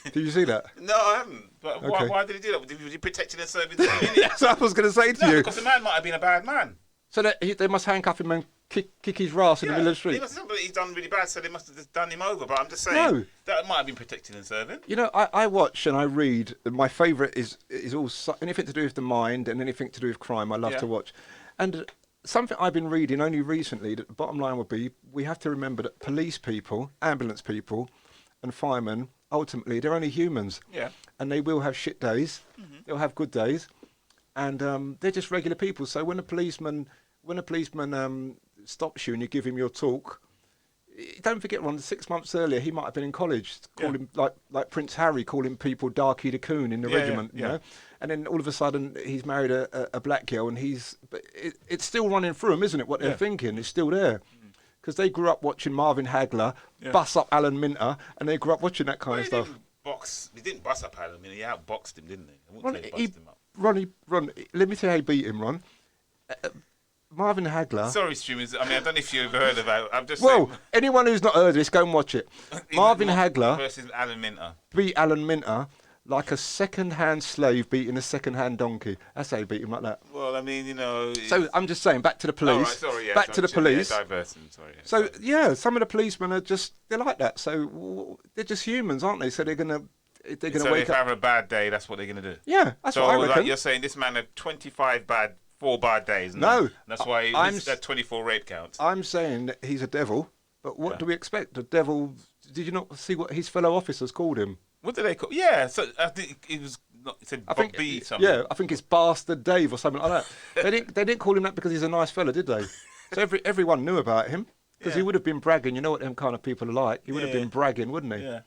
Did you see that? No, I haven't. But okay. Why did he do that? Was he protecting and serving the community? That's what I was going to say to you. Because the man might have been a bad man. So they must handcuff him and kick his ass in the middle of the street. He's done really bad, so they must have just done him over. But I'm just saying that might have been protecting and serving. You know, I watch and I read. My favourite is all anything to do with the mind and anything to do with crime. I love to watch. And something I've been reading only recently, the bottom line would be, we have to remember that police people, ambulance people, and firemen, ultimately, they're only humans. Yeah. And they will have shit days. Mm-hmm. They'll have good days. And they're just regular people. So when a policeman stops you and you give him your talk, don't forget, Ron, 6 months earlier, he might have been in college, calling like Prince Harry, calling people Darky the Coon in the regiment, you know? And then all of a sudden, he's married a black girl, and it's still running through them, isn't it? What they're thinking is still there. Because they grew up watching Marvin Hagler bust up Alan Minter, and they grew up watching that kind of stuff. He didn't bust up Alan Minter, he outboxed him, didn't he? I wouldn't say he bust him up. Ron, let me tell you how he beat him, Ron. Marvin Hagler. Sorry, streamers. I mean, I don't know if you've heard about it. I'm just saying. Well, anyone who's not heard this, go and watch it. Marvin Hagler versus Alan Minter. Beat Alan Minter like a second-hand slave beating a second-hand donkey. That's how he beat him, like that. Well, I mean, you know. So I'm just saying, back to the police. Oh, right, sorry, yeah. Back to the police. Yeah, diverting, sorry. Yeah, so yeah, some of the policemen are they're like that. So they're just humans, aren't they? So they're gonna wake up. So if they have a bad day, that's what they're gonna do. Yeah, that's what I reckon. Like you're saying, this man had 4 bad days. No, that's why he's had 24 rape counts. I'm saying that he's a devil, But what do we expect? The devil. Did you not see what his fellow officers called him? What did they call? Yeah, so I think it was. It said Bob B something. Yeah, I think it's Bastard Dave or something like that. They didn't call him that because he's a nice fella, did they? So everyone knew about him because he would have been bragging. You know what them kind of people are like. He would have been bragging, wouldn't he? Yeah.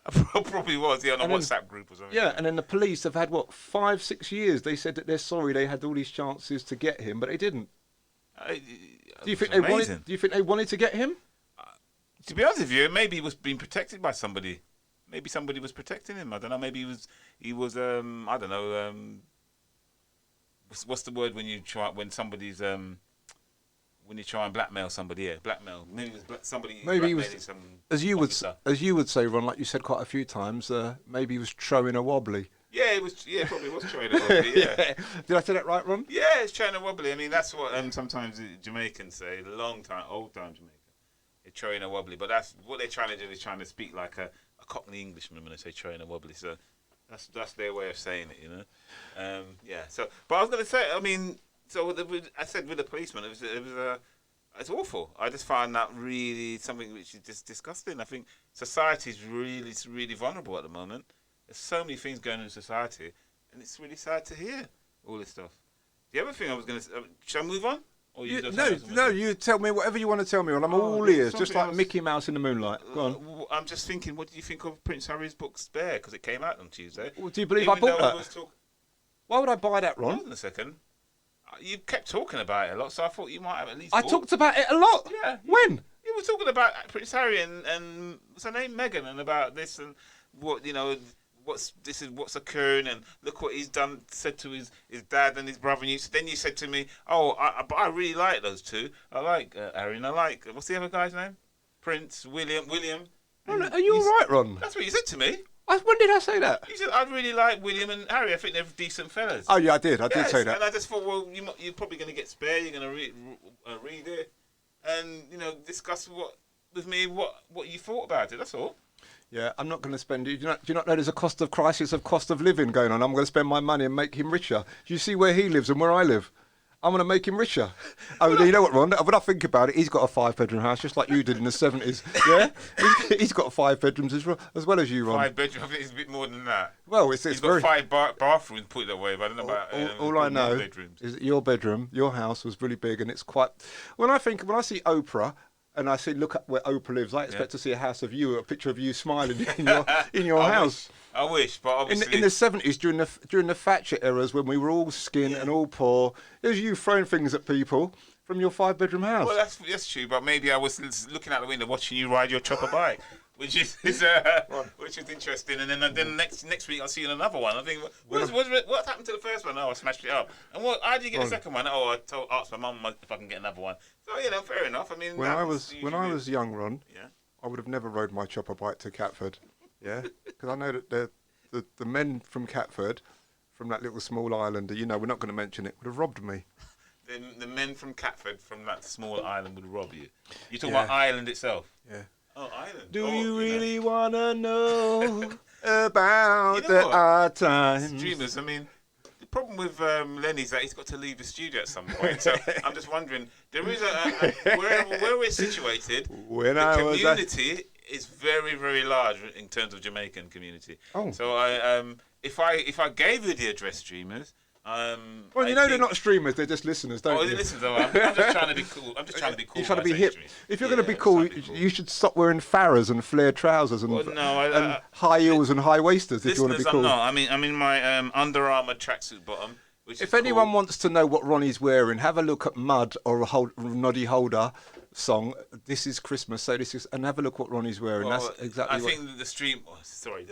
Probably was, on a WhatsApp group or something. Yeah, and then the police have had, 5-6 years. They said that they're sorry they had all these chances to get him, but they didn't. Do you think they wanted to get him? To be honest with you, maybe he was being protected by somebody. Maybe somebody was protecting him. I don't know. Maybe he was I don't know. What's the word when you try and blackmail somebody? Yeah, blackmail. Maybe it was somebody. Maybe he was, some as you would say, Ron, like you said quite a few times. Maybe he was throwing a wobbly. Yeah, it was. Yeah, probably was throwing a wobbly. Yeah. Did I say that right, Ron? Yeah, it's throwing a wobbly. I mean, that's what sometimes the Jamaicans say. Old time Jamaican. They're throwing a wobbly, but that's what they're trying to do. Is trying to speak like a Cockney Englishman when they say throwing a wobbly. So that's their way of saying it, you know. Yeah. So, but I was going to say, I mean, I said with the policeman, it's awful. I just find that really something which is just disgusting. I think society's really vulnerable at the moment. There's so many things going on in society, and it's really sad to hear all this stuff. The other thing I was going to say, shall I move on? Or you you tell me whatever you want to tell me, and I'm all ears, just like Mickey Mouse in the moonlight. Go on. I'm just thinking, what do you think of Prince Harry's book Spare? Because it came out on Tuesday. Well, do you believe I bought that? Why would I buy that, Ron? Hold on a second. You kept talking about it a lot, so I thought you might have at least. I talked about it a lot. Yeah. When? You were talking about Prince Harry and what's her name, Meghan, and about this and what what's occurring, and look what he's done. Said to his dad and his brother. And then you said to me, "Oh, I really like those two. I like Harry, and I like what's the other guy's name? Prince William. Are you all right, Ron? That's what you said to me. When did I say that? You said I really like William and Harry. I think they're decent fellas. Oh yeah, I did say that. And I just thought, well, you're probably going to get Spare. You're going to read it, and discuss with me what you thought about it. That's all. Yeah, I'm not going to spend it. Do you not know there's a cost of cost of living going on? I'm going to spend my money and make him richer. Do you see where he lives and where I live? I'm going to make him richer. Oh, you know what, Ron? When I think about it, he's got a 5-bedroom house, just like you did in the 70s. Yeah? He's got 5 bedrooms as well as you, Ron. 5 bedrooms? I think it's a bit more than that. Well, he's got 5 bathrooms, put it that way, but I don't know about all I know is that your bedroom, your house was really big, and it's quite... When I see Oprah... And I see, look at where Oprah lives. I expect to see a house of you, a picture of you smiling in your house. I wish, but obviously in the 70s, during the Thatcher eras, when we were all skin and all poor, it was you throwing things at people from your 5-bedroom house. Well, that's true, but maybe I was looking out the window watching you ride your chopper bike, which is interesting. And then next week I'll see you in another one. I think what happened to the first one? Oh, I smashed it up. And how did you get the second one? Oh, I asked my mum if I can get another one. So fair enough. I mean, when I was young, Ron, I would have never rode my chopper bike to Catford, because I know that the men from Catford, from that little small island, we're not going to mention it, would have robbed me. The men from Catford, from that small island, would rob you. You're talking about Ireland itself. Yeah. Oh, Ireland. Do you really want to know about our times? Dreamers, I mean, the problem with Lenny is that he's got to leave the studio at some point. So I'm just wondering, there is where we're situated, the community is very, very large in terms of Jamaican community. Oh. So if I gave you the address, Dreamers, well, they're not streamers; they're just listeners, don't you? Listen, though, I'm just trying to be cool. I'm just trying to be cool. You're trying to be hip. If you're going to be cool, you should stop wearing farras and flared trousers and high heels and high waisters. If you want to be cool. I'm in my Under Armour tracksuit bottom. If anyone wants to know what Ronnie's wearing, have a look at Mud or Noddy Holder song. This is Christmas, so and have a look what Ronnie's wearing. That's exactly. I think the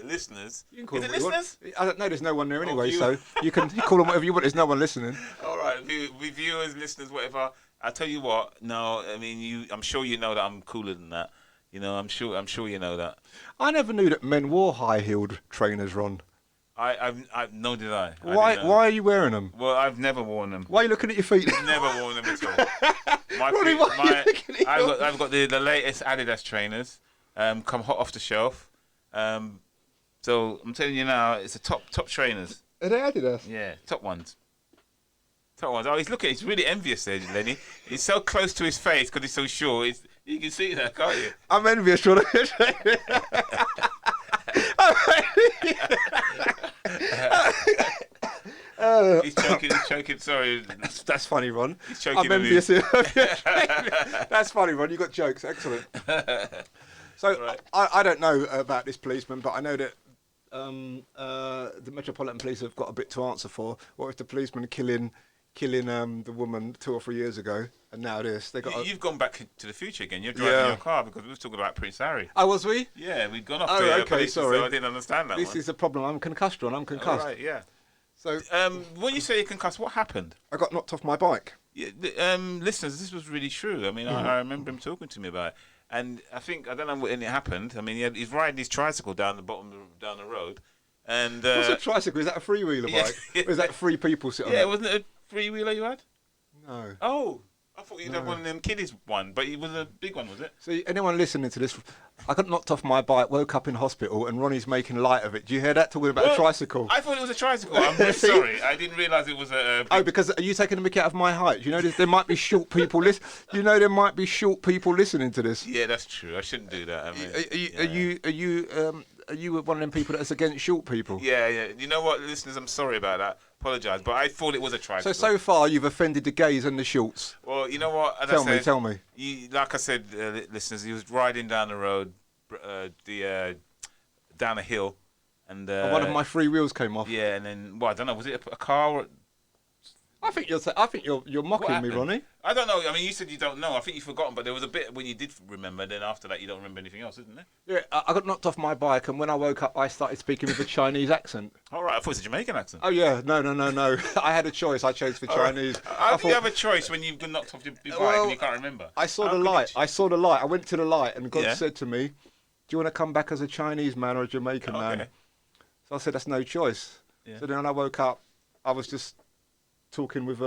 listeners. You can call them listeners? I don't know. There's no one there anyway, so you can call them whatever you want. There's no one listening. All right, viewers, listeners, whatever. I tell you what. No, I mean I'm sure you know that I'm cooler than that. I'm sure you know that. I never knew that men wore high-heeled trainers, Ron. Nor did I. Why are you wearing them? Well, I've never worn them. Why are you looking at your feet? Never worn them at all. Ronnie, why are you looking at your feet? I've got the latest Adidas trainers, come hot off the shelf. So I'm telling you now, it's the top trainers. Are they Adidas? Yeah, top ones. Oh, he's really envious there, Lenny. He's so close to his face because he's so short. You can see that, can't you? I'm envious, Ronnie. He's choking. Sorry. That's funny, Ron. He's choking. I'm envious. That's funny, Ron. You got jokes. Excellent. So Right. I don't know about this policeman, but I know that the Metropolitan Police have got a bit to answer for. What if the policeman killing the woman 2 or 3 years ago, and now this? They got. You've gone back to the future again. You're driving your car because we were talking about Prince Harry. Oh, was we? Yeah, we'd gone off. Oh, to okay. police, Sorry, so I didn't understand that. This one. is the problem. I'm concussed, Ron. I'm concussed. Right, yeah. So When you say you're concussed, what happened? I got knocked off my bike. Yeah, listeners, this was really true. I mean, I remember him talking to me about it. And I don't know when it happened. I mean, he's riding his tricycle down the road. And What's a tricycle? Is that a freewheeler bike? Or is that 3 people sit on yeah, it? wasn't it a three-wheeler you had? No. Oh, I thought you'd have one of them kiddies one, but it was a big one, was it? See, anyone listening to this, I got knocked off my bike, woke up in hospital, and Ronnie's making light of it. Do you hear that talking about a tricycle? I thought it was a tricycle. I'm really sorry. I didn't realise it was a. Oh, because are you taking the mickey out of my height? You know, there might be short people there might be short people listening to this. Yeah, that's true. I shouldn't do that. I mean, Are you one of them people that's against short people? Yeah. You know what, listeners? I'm sorry about that. Apologise, but I thought it was a tricycle. So far you've offended the gays and the shorts. Well, you know what? As Tell me. Like I said, listeners, he was riding down the road, down a hill, and One of my 3 wheels came off. Yeah, and then I don't know. Was it a car? Or... I think you're mocking me, Ronnie. I don't know. I mean, you said you don't know. I think you've forgotten, but there was a bit when you did remember. Then after that, you don't remember anything else, isn't there? Yeah, I got knocked off my bike, and when I woke up, I started speaking with a Chinese accent. All right, I thought it was a Jamaican accent. Oh yeah, no. I had a choice. I chose for Chinese. How do you have a choice when you've been knocked off your bike and you can't remember? I saw the light. I went to the light, and God said to me, "Do you want to come back as a Chinese man or a Jamaican man?" So I said, "That's no choice." Yeah. So then when I woke up, I was just talking with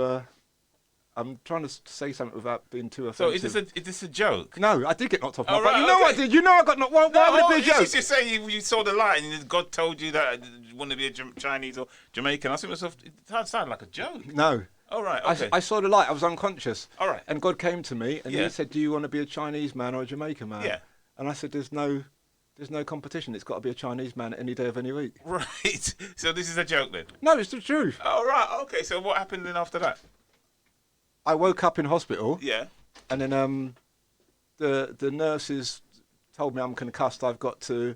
I'm trying to say something without being too offensive. So is this a joke? No, I did get knocked off my bike. Right, You know I did. You know I got knocked. Why would it be a joke? You just saying you saw the light and God told you that you want to be a Chinese or Jamaican. I think myself, it sounded like a joke. No. All right, okay. I saw the light. I was unconscious. All right. And God came to me and he said, "Do you want to be a Chinese man or a Jamaican man?" Yeah. And I said, "There's no competition. It's got to be a Chinese man any day of any week." Right. So this is a joke then? No, it's the truth. Oh, right. Okay. So what happened then after that? I woke up in hospital. Yeah. And then the nurses told me I'm concussed. I've got to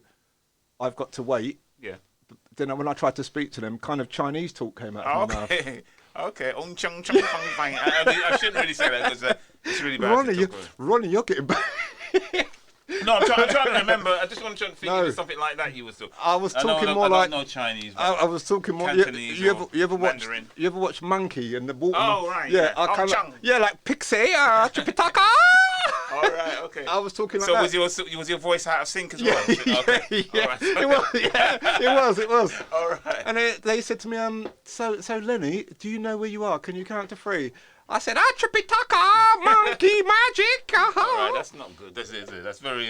wait. Yeah. But then when I tried to speak to them, kind of Chinese talk came out of my mouth. Okay. I shouldn't really say that because it's really bad. Ronnie, you're getting back. No, I'm trying to remember. I just want to think of something like that you were talking. I was talking more I like don't know Chinese. I was talking more. Cantonese You ever Mandarin. watch Monkey and the water? Oh right. Yeah, I kind of like Pixie, Tripitaka. All right. Okay. I was talking like that. So was your voice out of sync as well? Yeah. Right. It was. All right. And they said to me, so Lennie, do you know where you are? Can you count to 3? I said, Tripitaka, monkey magic. All right, that's not good. That's very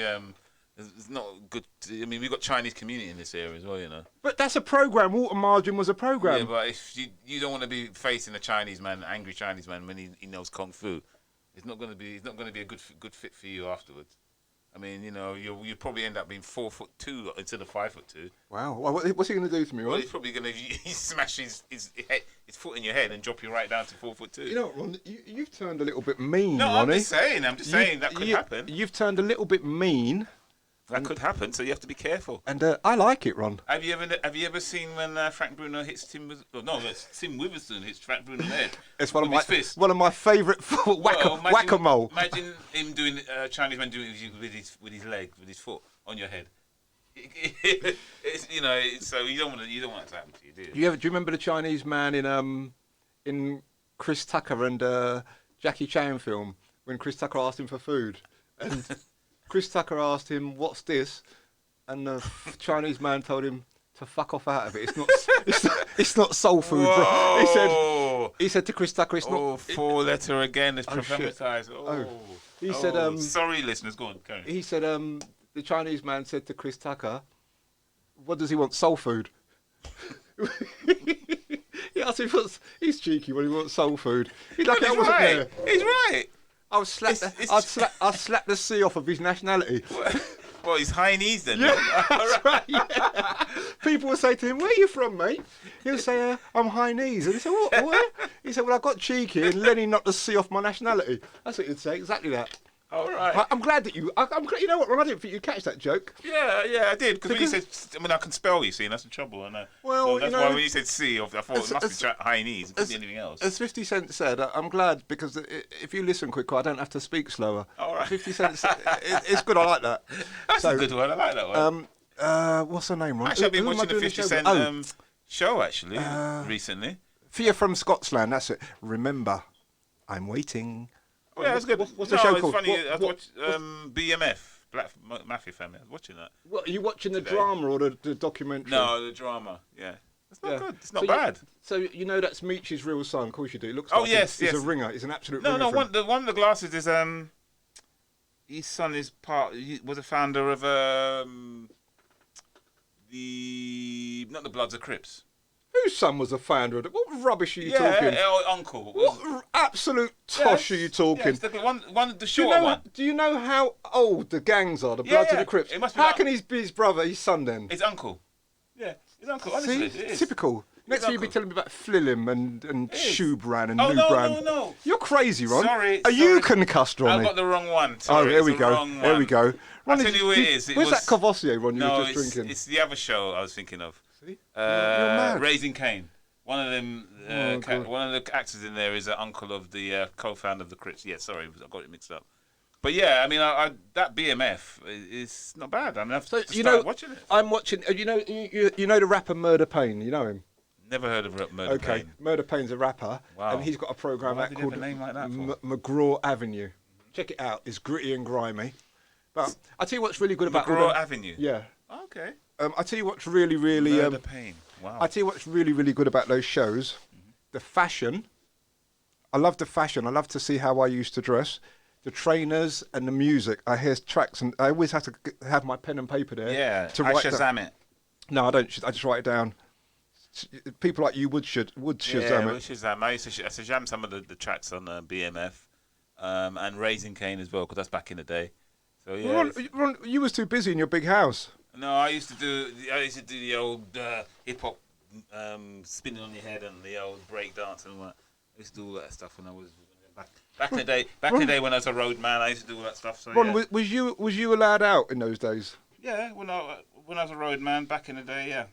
it's not good. I mean, we've got Chinese community in this area as well, you know. But that's a program. Water Margin was a program. Yeah, but if you don't want to be facing a Chinese man, angry Chinese man, when he knows kung fu, it's not going to be a good fit for you afterwards. I mean, you know, you probably end up being 4'2" instead of 5'2". Wow. Well, what's he going to do to me, Ron? Well, he's probably going to smash his foot in your head and drop you right down to 4'2". You know what, Ron? You've turned a little bit mean, No, Ronnie. I'm just saying that could happen. You've turned a little bit mean. That could happen, so you have to be careful. And I like it, Ron. Have you ever seen when Frank Bruno hits Tim? Tim Witherspoon hits Frank Bruno in the head. It's one of my favourite whack-a-mole. Imagine him doing Chinese man doing it with his leg, with his foot on your head. It's, you know, so you don't want that to happen to you, do you? Do you remember the Chinese man in Chris Tucker and Jackie Chan film when Chris Tucker asked him for food and Chris Tucker asked him, "What's this?" And the Chinese man told him to fuck off out of it. It's not soul food, bro. He said to Chris Tucker, "It's not." 4-letter again. It's problematized. He said, "Sorry, listeners, go on." Carry on. He said, the Chinese man said to Chris Tucker, "What does he want? Soul food." He asked him, he's cheeky when he wants soul food. He's like, He's right. I'll slap I'll slap the C off of his nationality. Well, he's Chinese then. Yeah, that's right. Yeah. People will say to him, "Where are you from, mate?" He'll say, "I'm Chinese." And he said, "What? Where?" He said, "Well, I got cheeky and Lenny knocked the C off my nationality." That's what he'd say. Exactly that. All right. I'm glad that you. I'm glad. You know what, Ron? I didn't think you'd catch that joke. Yeah, I did. Because when you said, I can spell, you see, and that's the trouble. And, Well, so that's you know, why when you said C, I thought it must be Chinese. It couldn't be anything else. As 50 Cent said, I'm glad because if you listen quicker, I don't have to speak slower. All right. 50 Cent, it's good. I like that. That's a good one. I like that one. What's her name, Ron? Actually, I've been Who am I watching the doing 50 show Cent with? show, actually, recently. Thea from Scotsland, that's it. Remember, I'm waiting. Oh, yeah, that's good. What's the show it's called? Funny, I watched BMF, Black Mafia Family. I was watching that. What, are you watching the Today. drama or the documentary? No, the drama. Yeah, it's not Yeah. good. It's not So bad. So you know that's Meech's real son. Of course you do. It looks Oh, like yes, he's yes. a ringer. He's an absolute No, ringer. no. for him. One of the glasses is his son is was a founder of not the Bloods of Crips. Whose son was a founder of it? What rubbish are you Yeah, talking? uncle. What absolute tosh are you talking? Yeah, it's the one, the Do you, shorter know, one. do you know how old the gangs are, the Yeah, Bloods and yeah. the Crips? It must be How like- can he be his brother, his son then? It's uncle. Yeah, it's uncle. See? Honestly, it is. Typical. Next thing you'll be uncle. telling me about Flilim and is. Shoebran and Oh, no, Nubran. no. You're crazy, Ron. Sorry, Are you sorry. concussed, I Ronnie? got the wrong one. Oh, Sorry, here it's we the go. wrong Here one. we go. I'll tell you who it is. Where's that Cavossier, Ron, you No, were just drinking? it's the other show I was thinking of. See? You're mad. Raising Cain. One of them, God. one of the actors in there is an uncle of the co-founder of the Crips. Yeah, sorry, I got it mixed up. But yeah, I mean, that BMF is not bad. I mean, I've So, just you know, started watching it. I'm watching. You know the rapper Murder Pain. You know him. Never heard of Murder Okay, Pain. Murder Pain's a rapper, Wow. and he's got a program Why out did he have called a name like that for? McGraw Avenue. Check it out. It's gritty and grimy. But I tell you what's really good about all McGraw the- Avenue. Yeah. Okay. I tell you what's really, really. Murder Pain. Wow. I tell you what's really, really good about those shows. The fashion. I love the fashion. I love to see how I used to dress. The trainers and the music. I hear tracks, and I always have to have my pen and paper there. Yeah. To I write down. Shazam it. No, I don't. I just write it down. People like you would Shazam Yeah, it. Shazam. I used to Shazam some of the tracks on BMF, and Raising Cain as well, because that's back in the day. So yeah. Ron, you was too busy in your big house. No, I used to do the old hip hop spinning on your head and the old break dance and all that. I used to do all that stuff when I was back in the day. Back in the day when I was a road man, I used to do all that stuff. So Ron, yeah. was you allowed out in those days? Yeah, when I was a road man back in the day, yeah.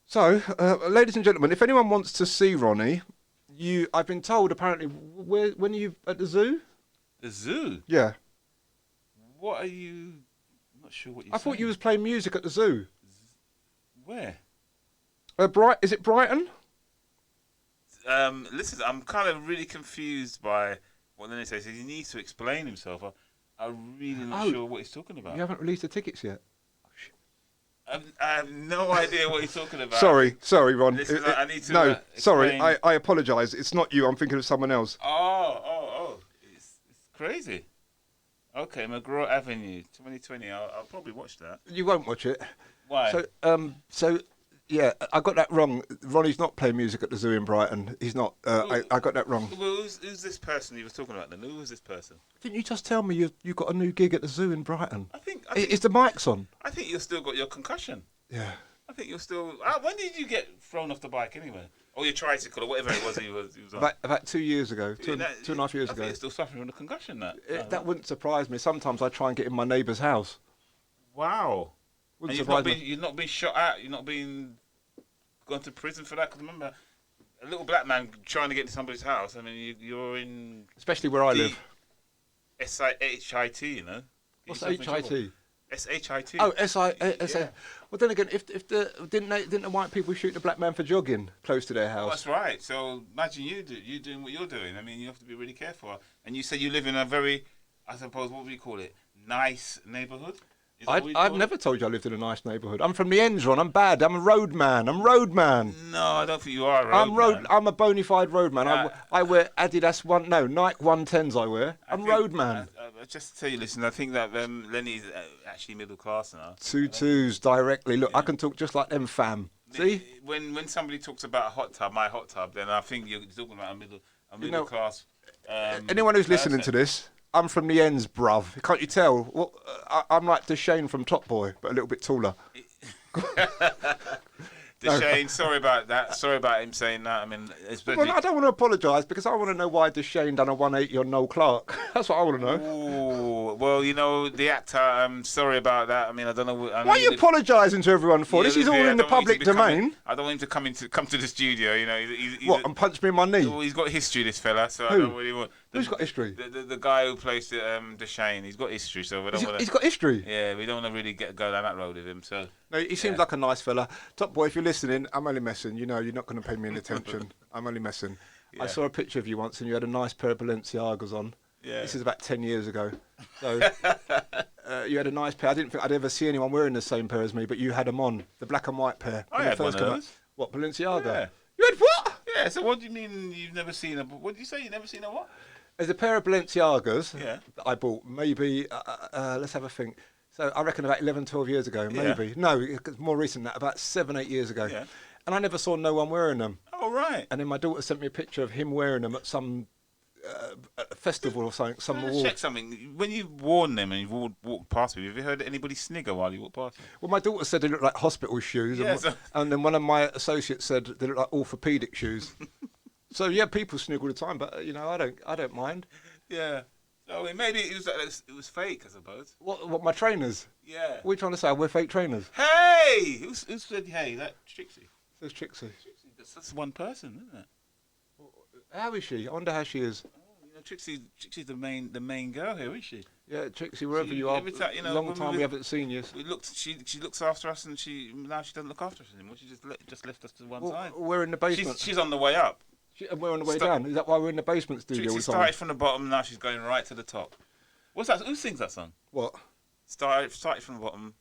So, ladies and gentlemen, if anyone wants to see Ronnie, I've been told apparently when are you at the zoo? The zoo. Yeah. What are you? I'm not sure what you're I thought saying. you was playing music at the zoo. Where? Is it Brighton? Listen, I'm kind of really confused by what Lenny says. He needs to explain himself. I'm really not sure what he's talking about. You haven't released the tickets yet. I have no idea what he's talking about. Sorry, Ron. Listen, I need to. No, sorry. explain. I apologise. It's not you. I'm thinking of someone else. Oh! It's crazy. Okay, McGraw Avenue, 2020. I'll probably watch that. You won't watch it. Why? So, yeah, I got that wrong. Ronnie's not playing music at the zoo in Brighton. He's not. I got that wrong. Well, who's this person you was talking about then? Who was this person? Didn't you just tell me you got a new gig at the zoo in Brighton? I think Is the mics on? I think you've still got your concussion. Yeah. I think you're still. When did you get thrown off the bike anyway? Or your tricycle or whatever it was he was on. About 2 years ago, two and a half years I ago. think you're still suffering from a concussion. That wouldn't surprise me. Sometimes I try and get in my neighbour's house. Wow. Wouldn't And surprise me. you've not been shot at. You've not been gone to prison for that. Because remember, a little black man trying to get into somebody's house. I mean, you're in Especially where I live. SHIT. You know. What's Get yourself in trouble. HIT? SHIT. Oh, S-I-S. Yeah. Well, then again, didn't the white people shoot the black man for jogging close to their Well, house? that's right. So imagine you doing what you're doing. I mean, you have to be really careful. And you said you live in a very, I suppose, what would you call it? Nice neighbourhood. Is that what you I've call it? never told you I lived in a nice neighbourhood. I'm from the ends, Ron. I'm bad. I'm a road man. No, I don't think you are. Man. I'm a bona fide road man. I wear Adidas Nike 110s. I wear. I'm road man. Just to tell you, listen. I think that Lenny's actually middle class now. 2 directly. Look, I can talk just like them, fam. See? When somebody talks about a hot tub, my hot tub, then I think you're talking about a a middle class. Anyone who's listening to person. this, I'm from the ends, bruv. Can't you tell? Well, I'm like Deshane from Top Boy, but a little bit taller. Deshane, sorry about that. Sorry about him saying that. I mean, especially. Well, I don't want to apologise because I want to know why Deshane done a 180 on Noel Clark. That's what I want to know. Ooh, well, you know, the actor, I'm sorry about that. I mean, I don't know. Why are you apologising to everyone for? This is all in the public domain. I don't want him to come to the studio, you know. He's What, and punch me in my knee? Well, he's got history, this fella, so I Who? don't really want... Who's got history? The guy who plays Deshane, he's got history, so we don't want to... He's got history? Yeah, we don't want to really go down that road with him, so... No, he seems like a nice fella. Top Boy, if you're listening, I'm only messing. You know, you're not going to pay me any attention. I'm only messing. Yeah. I saw a picture of you once and you had a nice pair of Balenciagas on. Yeah. This is about 10 years ago. So you had a nice pair. I didn't think I'd ever see anyone wearing the same pair as me, but you had them on, the black and white pair. I had one of those. What, Balenciaga? Yeah. You had what? Yeah, so what do you mean you've never seen a... What did you say, you've never seen a what? There's a pair of Balenciagas Yeah. that I bought maybe, let's have a think. So I reckon about 11, 12 years ago, maybe. No, it's more recent than that, about 7, 8 years ago. Yeah. And I never saw no one wearing them. Oh, right. And then my daughter sent me a picture of him wearing them at some festival or something, some award. Check something. When you've worn them and you've walked past me, have you heard anybody snigger while you walk past? Well, my daughter said they looked like hospital shoes. Yeah, and then one of my associates said they look like orthopaedic shoes. So, yeah, people sniggle all the time, but, you know, I don't mind. Yeah. So maybe it was fake, I suppose. What, my trainers? Yeah. What are you trying to say? We're fake trainers. Hey! Who said hey? That Trixie. There's Trixie. That's one person, isn't it? How is she? I wonder how she is. You know, Trixie's the main girl here, isn't she? Yeah, Trixie, wherever She- you are, every time, you know, long when time we we haven't seen you. She looks after us, and now she doesn't look after us anymore. She just left us to one side. We're in the basement. She's on the way up. And we're on the way down. Is that why we're in the basement studio all Trixie the time? started from the bottom, now she's going right to the top. What's that? Who sings that song? What? Started from the bottom,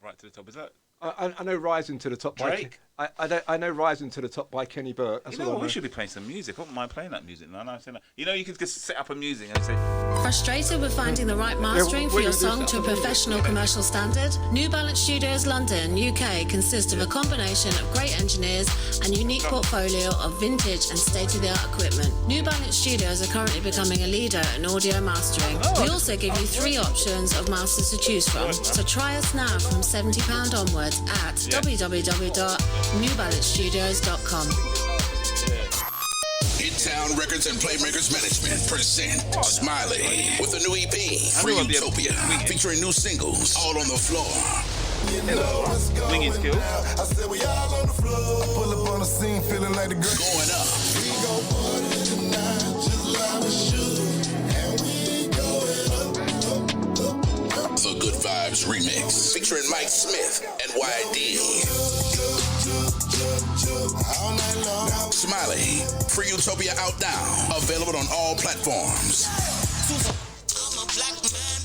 right to the top. Is that? I know Rising to the Top Drake? by... I know Rising to the Top by Kenny Burke. That's You all know, I know. we should be playing some music. I wouldn't mind playing that music now. You know, you could just set up a music and say, Frustrated with finding the right mastering for your song to a professional commercial standard? New Balance Studios London, UK consists of a combination of great engineers and unique portfolio of vintage and state-of-the-art equipment. New Balance Studios are currently becoming a leader in audio mastering. We also give you 3 options of masters to choose from. So try us now from £70 onwards at www.newbalancestudios.com. Hit-Town Records and Playmakers Management present Smiley with a new EP, Free Utopia, featuring new singles, All on the Floor. winging skills. I said we all on the floor. Pull up on the scene feeling like the great. Going Up. We gon' party tonight just like we should. And we going up. The Good Vibes Remix, featuring Mike Smith and YD. All night long. Smiley, Free Utopia out now. Available on all platforms.